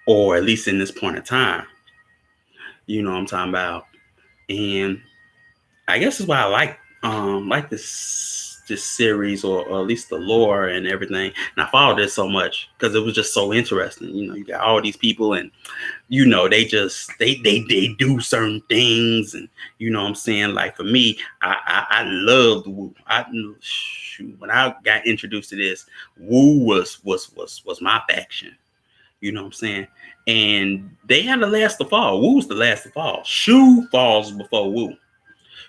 Or at least in this point in time. You know what I'm talking about? And I guess that's why I like this series or at least the lore and everything. And I followed it so much because it was just so interesting. You got all these people and they just they do certain things, and what I'm saying. Like for me, I loved Wu. When I got introduced to this, Wu was my faction. You know what I'm saying? And they had the last to fall. Wu was the last to fall. Shu falls before Wu.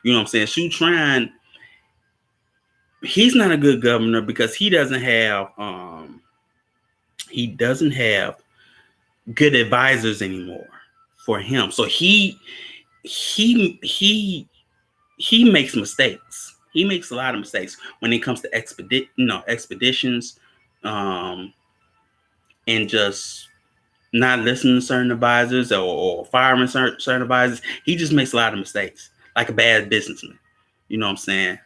You know what I'm saying? Shu Tran, he's not a good governor because he doesn't have good advisors anymore for him. So he makes mistakes. He makes a lot of mistakes when it comes to expeditions, and just not listening to certain advisors or firing certain advisors. He just makes a lot of mistakes, like a bad businessman. You know what I'm saying?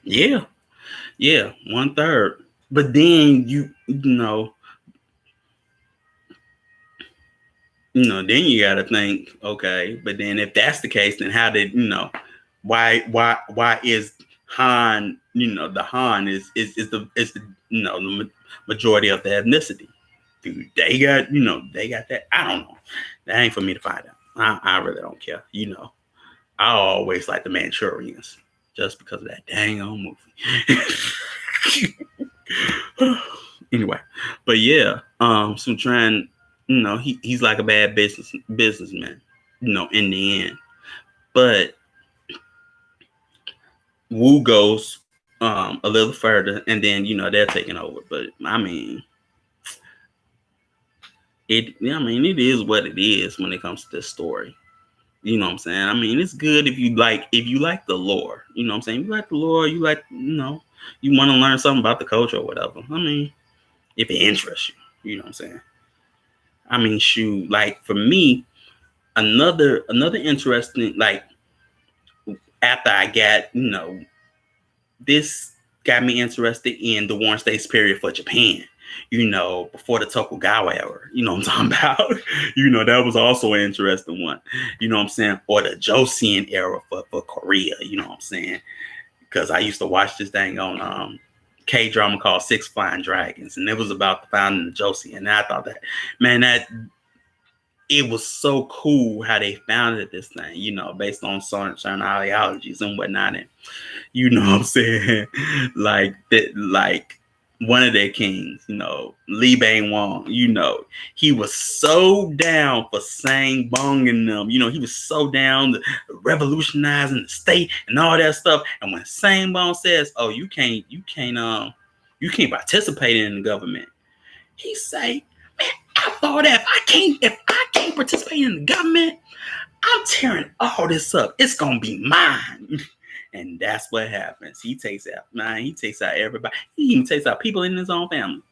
Yeah, 1/3. But then then you got to think, okay. But then if that's the case, then how did why is Han? The Han is the the majority of the ethnicity. Dude, they got that. I don't know. That ain't for me to find out. I really don't care. I always like the Manchurians just because of that dang old movie. Anyway, but yeah, so trying, he's like a bad businessman, in the end. But Wu goes a little further, and then they're taking over. But I mean, it is what it is when it comes to this story. You know what I'm saying? I mean, it's good if you like the lore. You know what I'm saying? You like the lore, you like, you want to learn something about the culture or whatever. I mean, if it interests you, you know what I'm saying? I mean, shoot, like for me, another interesting, like after I got, this got me interested in the Warring States period for Japan. Before the Tokugawa era. You know what I'm talking about? That was also an interesting one. You know what I'm saying? Or the Joseon era for Korea. You know what I'm saying? Because I used to watch this thing on K-drama called Six Flying Dragons, and it was about the founding of Joseon. And I thought that, man, that it was so cool how they founded this thing, based on certain ideologies and whatnot. And you know what I'm saying? like one of their kings, Lee Bang Wong, he was so down for Sang Bong and them. He was so down to revolutionizing the state and all that stuff. And when Sang Bong says, "Oh, you can't participate in the government," he say, "Man, I thought that if I can't participate in the government, I'm tearing all this up. It's gonna be mine." And that's what happens. He takes out everybody. He even takes out people in his own family.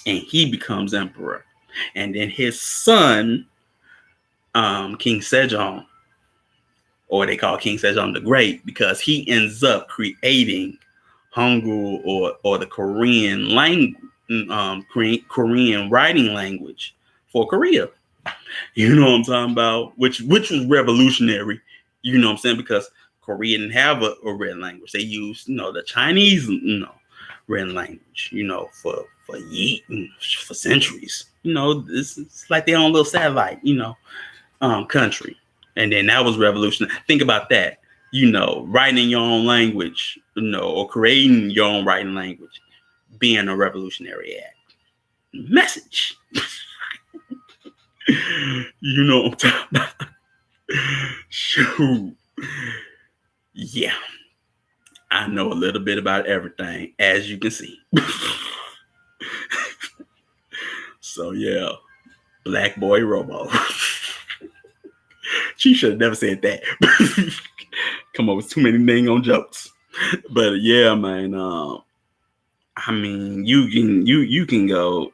And he becomes emperor. And then his son, King Sejong, or they call King Sejong the Great, because he ends up creating Hangul or the Korean language, Korean writing language for Korea. You know what I'm talking about? Which was revolutionary. You know what I'm saying? Because Korea didn't have a written language. They used, the Chinese, written language, for centuries. It's like their own little satellite, country. And then that was revolutionary. Think about that. Writing your own language, or creating your own writing language, being a revolutionary act. Message. You know what I'm talking about? Shoot. Yeah. I know a little bit about everything, as you can see. So yeah, Black Boy Robo. She should have never said that. Come up with too many dang on jokes. But yeah, man. I mean, you can go.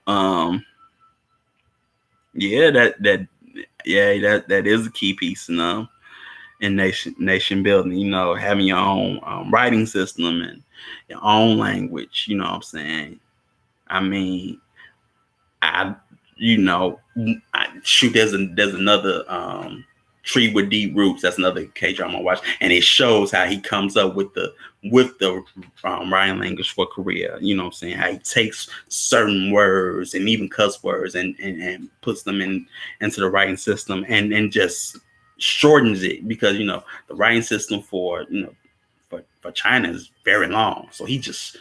Yeah, that is a key piece, in nation building. Having your own writing system and your own language. You know what I'm saying? I mean, I shoot. There's another Tree with Deep Roots. That's another K drama I watch, and it shows how he comes up with the writing language for Korea. You know what I'm saying? How he takes certain words and even cuss words and puts them into the writing system and just shortens it, because the writing system for for China is very long, so he just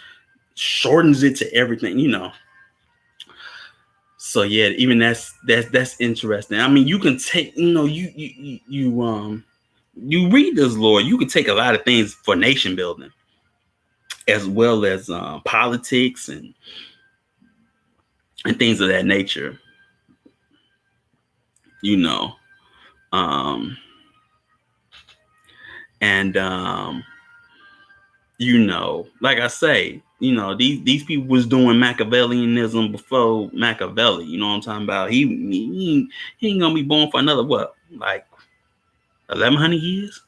shortens it to everything. So yeah, even that's interesting. I mean, you can take, you read this lore, you can take a lot of things for nation building, as well as politics and things of that nature. You know, um, and like I say, these people was doing Machiavellianism before Machiavelli. You know what I'm talking about? He ain't gonna be born for another what, like 1100 years.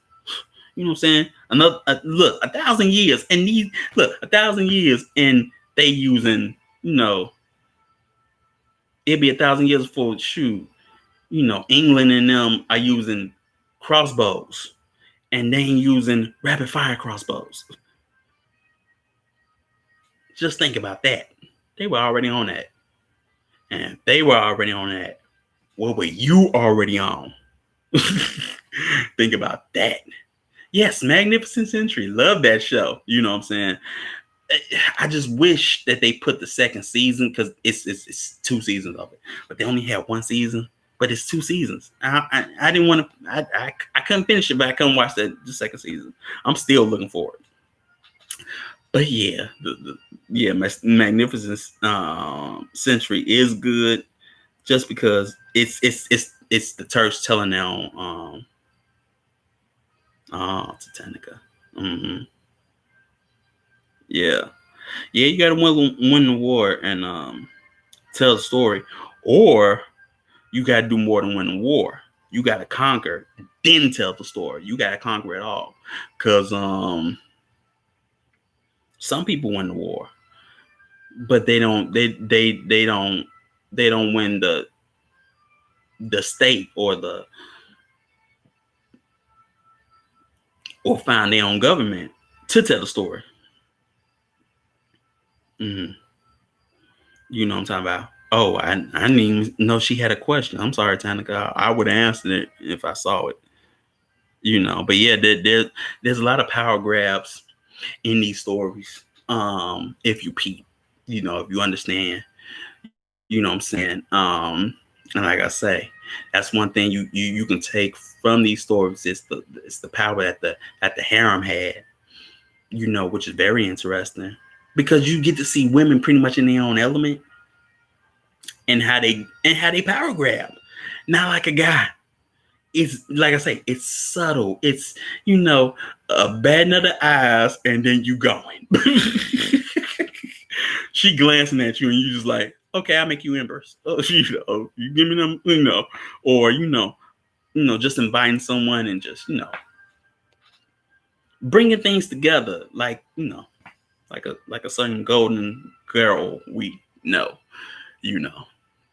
You know what I'm saying? Another look, 1,000 years, and these 1,000 years, and they using it'd be 1,000 years for shoot. England and them are using crossbows, and they ain't using rapid fire crossbows. Just think about that. They were already on that, and they were already on that. What were you already on? Think about that. Yes, Magnificent Century. Love that show. You know what I'm saying? I just wish that they put the second season, because it's 2 seasons of it, but they only had 1 season. But it's 2 seasons. I didn't want to. I couldn't finish it, but I couldn't watch the second season. I'm still looking forward. But yeah, Magnificent Century is good, just because it's the Turks telling their own Titanica. Mm-hmm. Yeah, you got to win the war and tell the story, or you got to do more than win the war. You got to conquer, then tell the story. You got to conquer it all, because some people win the war, but they don't. They don't win the state or find their own government to tell the story. Mm-hmm. You know what I'm talking about? Oh, I didn't even know she had a question. I'm sorry, Tanika. I would have answered it if I saw it. But yeah, there's a lot of power grabs in these stories. If you peep, if you understand, you know what I'm saying. And like I say, that's one thing you can take from these stories. It's the power that the harem had, which is very interesting, because you get to see women pretty much in their own element, and how they power grab. Not like a guy. It's like I say, it's subtle. It's a bad of the eyes, and then you going. She glancing at you, and you just like, okay, I'll make you embers. Oh, you give me them, or just inviting someone and just bringing things together, like like a certain golden girl we know,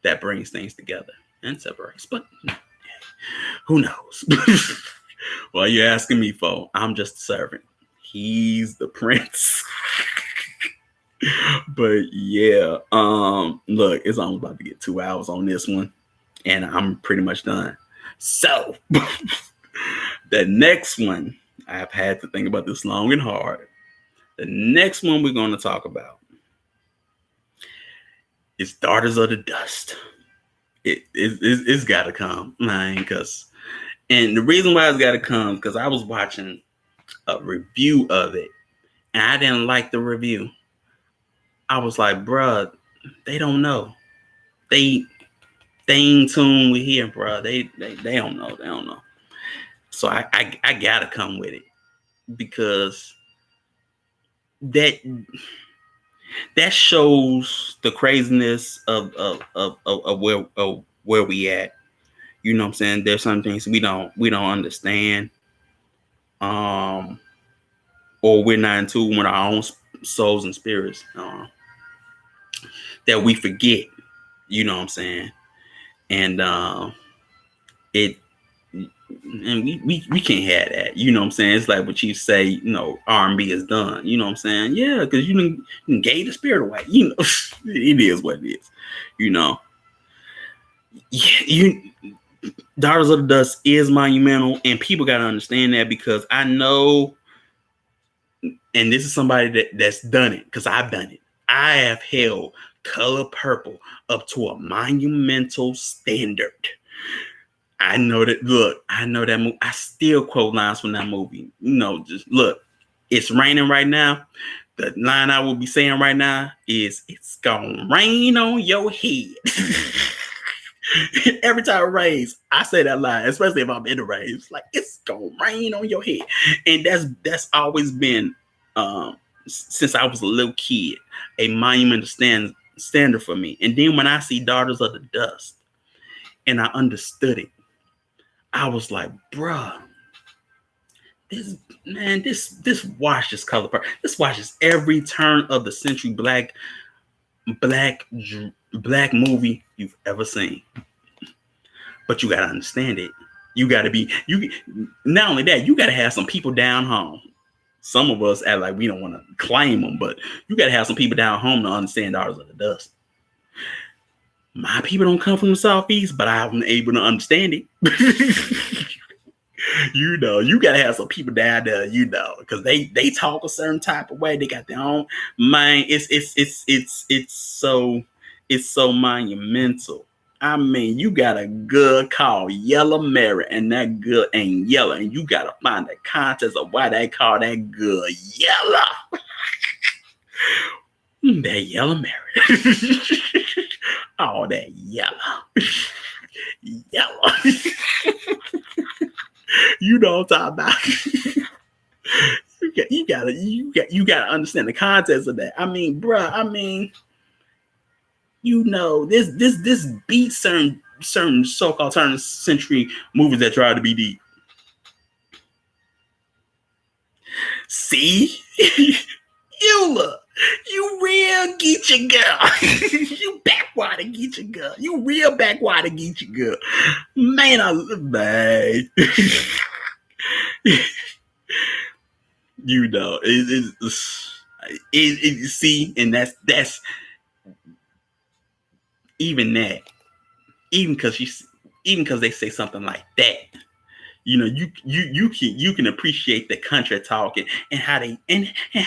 that brings things together and separates. But who knows? Well, you're asking me for, I'm just a servant. He's the prince. But yeah, look, it's almost about to get 2 hours on this one, and I'm pretty much done. So the next one, I've had to think about this long and hard. The next one we're going to talk about is Daughters of the Dust. It's got to come, man, and the reason why it's got to come, because I was watching a review of it, and I didn't like the review. I was like, bruh, they don't know. They in tune with here, bruh. They don't know. They don't know. So I gotta come with it because that shows the craziness of where we at. You know what I'm saying? There's some things we don't understand. Or we're not in tune with our own souls and spirits. That we forget. You know what I'm saying? And it and we can't have that. You know what I'm saying? It's like what you say, you know, R&B is done. You know what I'm saying? Yeah, because you gave the spirit away. You know, it is what it is. You know. You Daughters of the Dust is monumental, and people gotta understand that because I know, and this is somebody that's done it, because I've done it. I have held Color Purple up to a monumental standard. I know that. Look, I know that movie. I still quote lines from that movie. You know, just look. It's raining right now. The line I will be saying right now is, "It's gonna rain on your head." Every time it rains, I say that line, especially if I'm in the rain. It's like, it's gonna rain on your head, and that's always been, since I was a little kid, a monumental standard for me. And then when I see Daughters of the Dust, and I understood it, I was like, bruh, this washes Color Purple. This washes every turn of the century black movie you've ever seen. But you gotta understand it. You gotta be not only that, you gotta have some people down home. Some of us act like we don't want to claim them, but you gotta have some people down home to understand Daughters of the Dust. My people don't come from the Southeast, but I'm able to understand it. You know, you gotta have some people down there, you know, because they talk a certain type of way. They got their own mind. It's so monumental. I mean, you got a girl called Yellow Mary, and that girl ain't yellow, and you gotta find the context of why they call that girl yellow. That Yellow Mary. Oh, that yellow. Yellow. You know what I'm talking about. You gotta understand the context of that. I mean, bruh, you know, this beats certain so-called turn century movies that try to be deep. See? You look. You real Geechee girl. You backwater Geechee girl. You real backwater Geechee girl. Man, you know, see, and that's even that. Even because they say something like that, you know, you can appreciate the country talking and how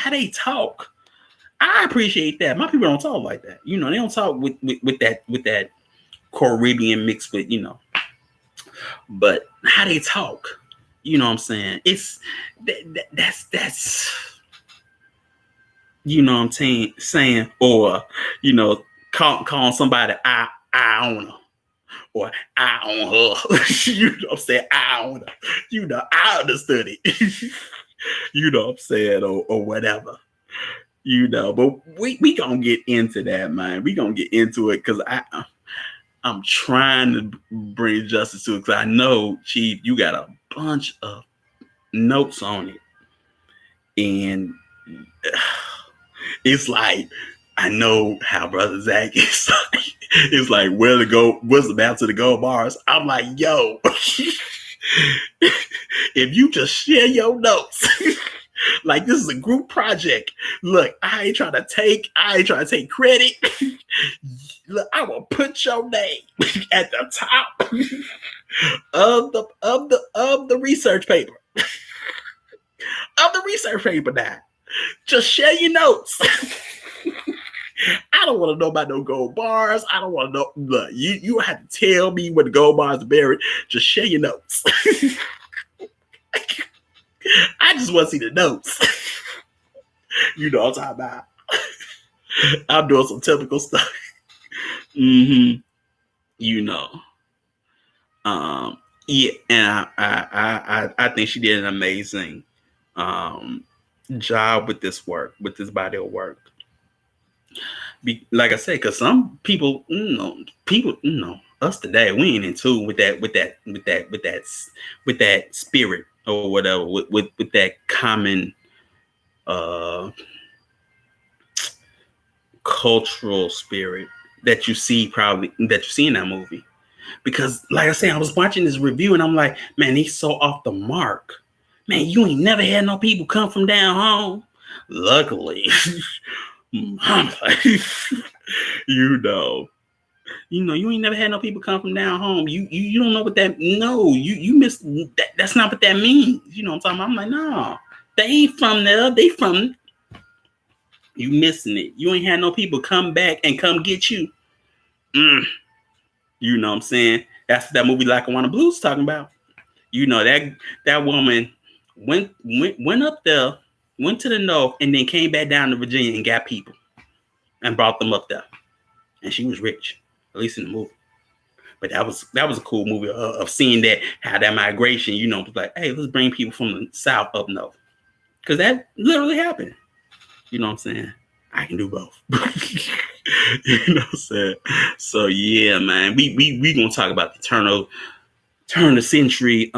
they talk. I appreciate that. My people don't talk like that. You know, they don't talk with that Caribbean mixed with, you know, but how they talk. You know what I'm saying? It's that's you know what I'm saying, or you know, calling somebody I own her, or I own her. You know what I'm saying? I own her. You know, I understood it. You know what I'm saying, or whatever. You know, but we gonna get into that, man. We gonna get into it because I'm trying to bring justice to it because I know, Chief, you got a bunch of notes on it, and it's like, I know how Brother Zach is. It's like, what's the map to the gold bars? I'm like, yo, if you just share your notes. Like, this is a group project. Look, I ain't trying to take credit. Look, I will put your name at the top of the research paper. Of the research paper now. Just share your notes. I don't want to know about no gold bars. I don't want to know. Look, you have to tell me where the gold bars are buried. Just share your notes. I just want to see the notes. You know what I'm talking about. I'm doing some typical stuff. Mm-hmm. You know. Yeah, and I think she did an amazing job with this work, with this body of work. Like I said, because some people, us today, we ain't in tune with that spirit or whatever, with that common uh cultural spirit that you see in that movie. Because, like I said, I was watching this review and I'm like, man, he's so off the mark. Man, you ain't never had no people come from down home. Luckily, I'm like, you know, you ain't never had no people come from down home. You don't know what that. No, you missed that. That's not what that means. You know what I'm talking about? I'm like, no, they ain't from there. They from. You missing it. You ain't had no people come back and come get you. You know what I'm saying? That's what that movie Like I Wanna Blues talking about. You know, that woman went up there, went to the north, and then came back down to Virginia and got people and brought them up there. And she was rich, at least in the movie. But that was a cool movie of seeing how that migration, was like, hey, let's bring people from the south up north. Because that literally happened. You know what I'm saying? I can do both. You know what I'm saying? So yeah, man, we gonna talk about the turn of the century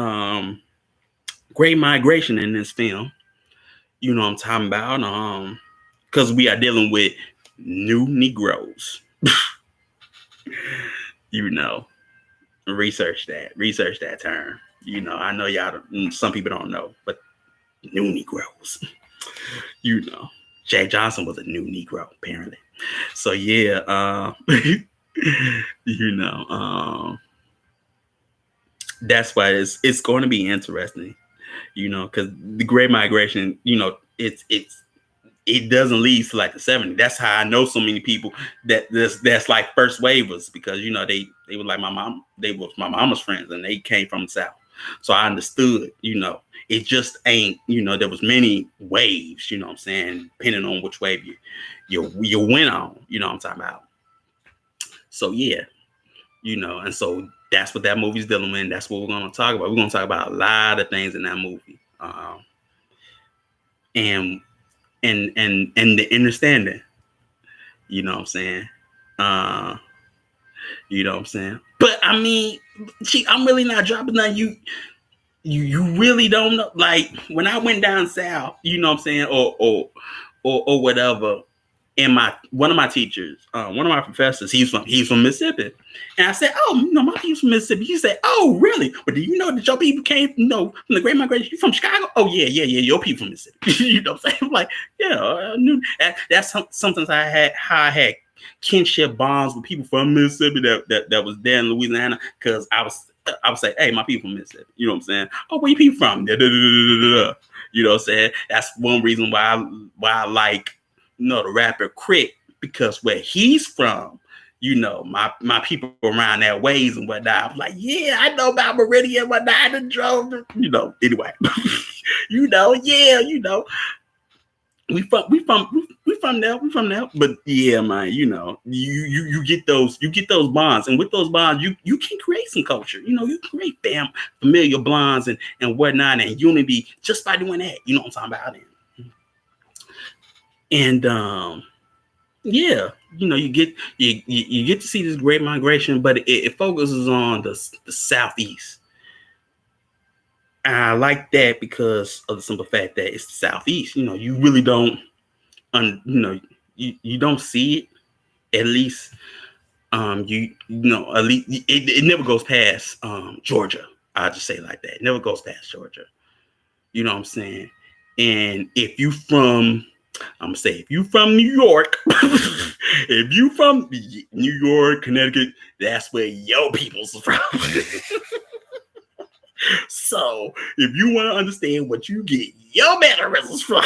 great migration in this film. You know what I'm talking about? Because we are dealing with new Negroes. You know, research that term. You know, I know y'all, some people don't know, but new Negroes. You know, Jack Johnson was a new Negro, apparently. So yeah, you know, that's why it's going to be interesting. You know, because the Great Migration, it doesn't lead to like the 70s. That's how I know so many people that's like first wavers, because they were like my mom, they was my mama's friends and they came from the South. So I understood, it just ain't, there was many waves, you know what I'm saying, depending on which wave you went on, you know what I'm talking about. So yeah, and so that's what that movie's dealing with. And that's what we're going to talk about. We're going to talk about a lot of things in that movie. And the understanding, you know what I'm saying? You know what I'm saying? But I mean, I'm really not dropping that. You really don't know. Like when I went down south, you know what I'm saying, or whatever. And one of my teachers, one of my professors, he's from Mississippi, and I said, "Oh, my people's from Mississippi." He said, "Oh, really? But do you know that your people came, from the Great Migration? You from Chicago? Oh, yeah, your people from Mississippi." You know what I'm saying? I'm like, yeah, I knew that's sometimes I had kinship bonds with people from Mississippi that was there in Louisiana, because I would say, "Hey, my people from Mississippi." You know what I'm saying? "Oh, where you people from?" You know what I'm saying? That's one reason why I like, the rapper Crit, because where he's from, my people around that ways and whatnot. I'm like, yeah, I know about Meridian and whatnot. I done drove, anyway. Yeah, we from there. But yeah, man, you get those bonds, and with those bonds, you can create some culture. You can create familiar bonds and whatnot, and unity just by doing that. You know what I'm talking about? And yeah, you get to see this great migration, but it focuses on the southeast. And I like that because of the simple fact that it's the southeast. You really don't, you don't see it. At least, at least it never goes past Georgia. I'll just say it like that. It never goes past Georgia. You know what I'm saying? And if you from New York, if you from New York, Connecticut, that's where your people's from. So if you want to understand what you get your mannerisms from,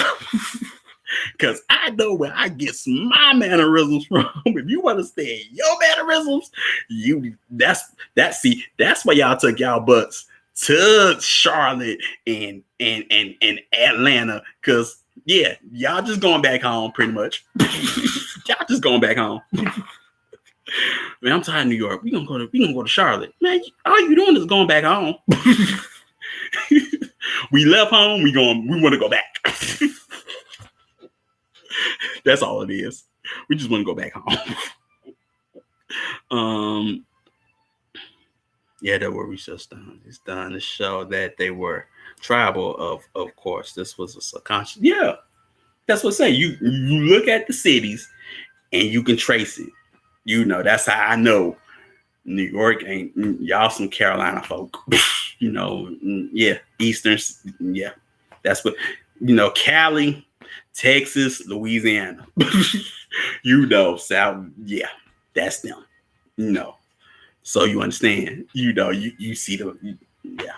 because I know where I get my mannerisms from. If you want to understand your mannerisms, that's why y'all took y'all butts to Charlotte and Atlanta, because Yeah, y'all just going back home, pretty much. Y'all just going back home. Man, I'm tired of New York. We gonna go to Charlotte. Man, all you doing is going back home. We left home. We want to go back. That's all it is. We just want to go back home. Yeah, that were research done. It's done to show that they were tribal. Of course, this was a subconscious. Yeah, that's what I say. You look at the cities and you can trace it. You know, that's how I know New York ain't y'all some Carolina folk. You know, yeah, Eastern, yeah, that's what Cali, Texas, Louisiana. You know, South, yeah, that's them. So you understand. You see yeah.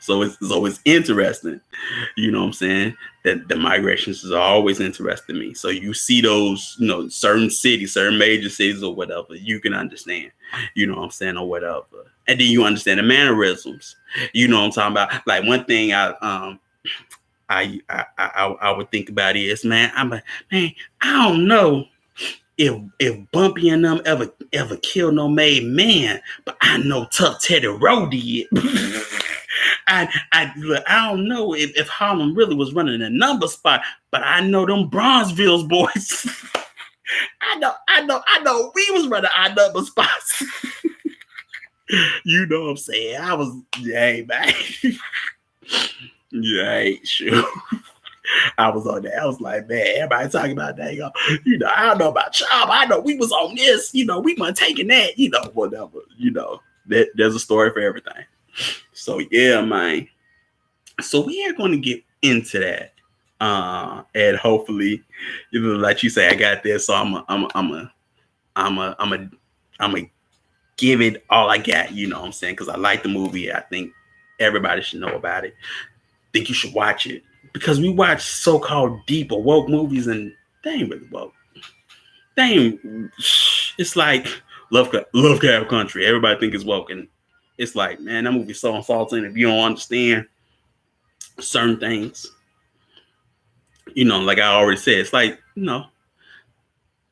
So it's interesting. You know what I'm saying? That the migrations is always interesting me. So you see those, certain cities, certain major cities or whatever, you can understand, you know what I'm saying, or whatever. And then you understand the mannerisms. You know what I'm talking about? Like one thing I would think about is, man, I'm like, man, I don't know if Bumpy and them ever killed no made man, but I know Tough Teddy Rowe did. I don't know if Harlem really was running a number spot, but I know them Bronzeville's boys. I know we was running our number spots. You know what I'm saying? I was, hey man. Yeah, shoot. I was on that. I was like, man, everybody talking about that. I don't know about y'all, but I know we was on this. We weren't taking that. Whatever. There's a story for everything. So yeah, man. So we are going to get into that, and hopefully, like you say, I got this. So I'm a give it all I got. You know what I'm saying? Because I like the movie. I think everybody should know about it. I think you should watch it. Because we watch so-called deep or woke movies and they ain't really woke. It's like Lovecraft Country. Everybody think it's woke. And it's like, man, that movie's so insulting if you don't understand certain things. Like I already said, it's like, and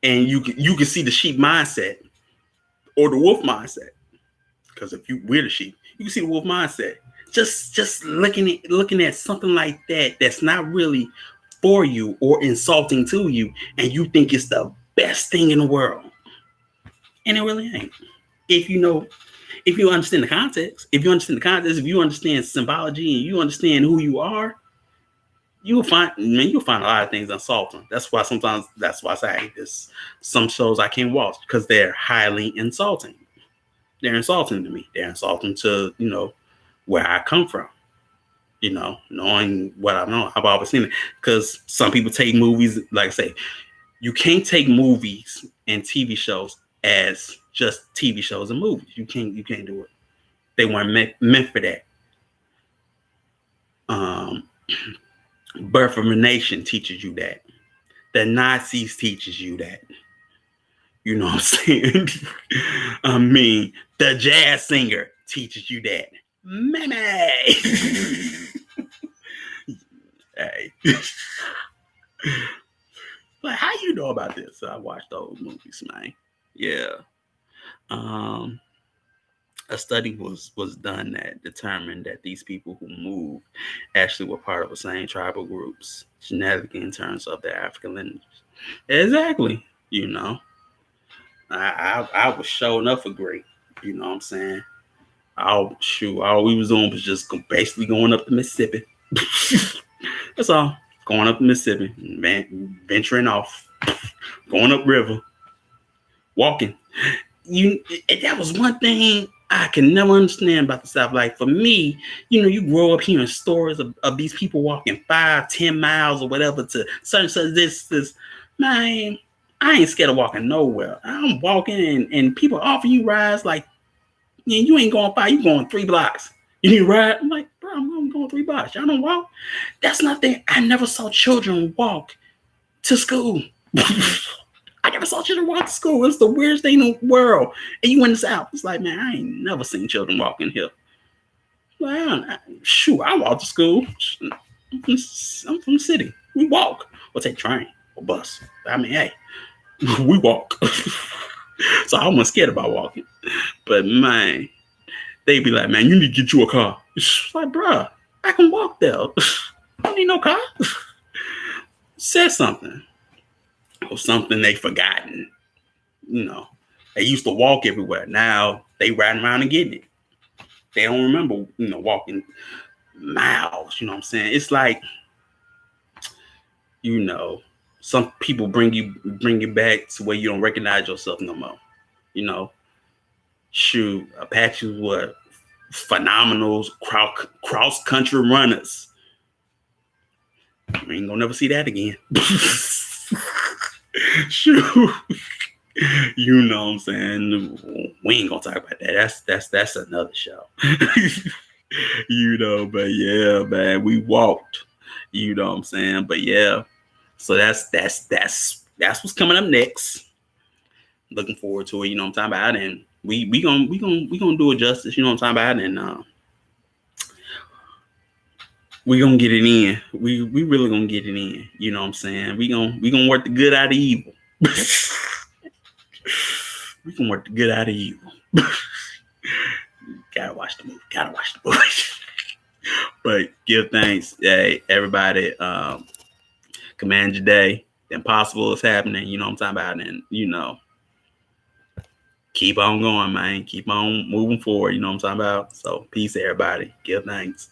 you can see the sheep mindset or the wolf mindset. Because if we're the sheep, you can see the wolf mindset. Just looking at something like that's not really for you or insulting to you, and you think it's the best thing in the world, and it really ain't. If you understand the context, if you understand symbology, and you understand who you are, you'll find a lot of things insulting. That's why I say I hate this. Some shows I can't watch because they're highly insulting. They're insulting to me. They're insulting to where I come from, knowing what I know. I've always seen it because some people take movies, like I say, you can't take movies and TV shows as just TV shows and movies. You can't do it. They weren't meant for that. Birth of a Nation teaches you that. The Nazis teaches you that. You know what I'm saying? I mean, the jazz singer teaches you that. Meme. Hey. Like, how you know about this? I watched those movies, man. Yeah. A study was done that determined that these people who moved actually were part of the same tribal groups, genetically in terms of their African lineage. Exactly. I was showing up for great. You know what I'm saying? All we was doing was just basically going up the Mississippi. That's all. Going up the Mississippi, venturing off, going up river, walking. That was one thing I can never understand about the South. Like for me, you grow up hearing stories of these people walking 5-10 miles or whatever to such this. Man, I ain't scared of walking nowhere. I'm walking and people offer you rides like, you ain't going 5, you going 3 blocks. You need a ride? I'm like, bro, I'm going 3 blocks. Y'all don't walk? That's nothing. I never saw children walk to school. I never saw children walk to school. It's the weirdest thing in the world. And you in the South. It's like, man, I ain't never seen children walking here. Like, I walk to school. I'm from the city. We walk. Or take train or bus. I mean, hey, we walk. So I wasn't scared about walking. But man, they be like, man, you need to get you a car. It's like, bruh, I can walk there. I don't need no car. Said something. Or something they forgotten. You know, they used to walk everywhere. Now they riding around and getting it. They don't remember, walking miles. You know what I'm saying? It's like, some people bring you back to where you don't recognize yourself no more. Shoot, Apaches were phenomenal cross country runners. We ain't gonna never see that again. Shoot. You know what I'm saying? We ain't gonna talk about that. That's another show. But yeah, man, we walked. You know what I'm saying? But yeah. So that's what's coming up next. Looking forward to it, you know what I'm talking about. And we gonna do it justice, you know what I'm talking about. And we gonna get it in. We really gonna get it in, you know what I'm saying? We gonna work the good out of evil. We can work the good out of evil. Gotta watch the movie. But give thanks, hey, everybody. Command your day. The impossible is happening, you know what I'm talking about. And keep on going, man. Keep on moving forward, you know what I'm talking about. So peace, everybody. Give thanks.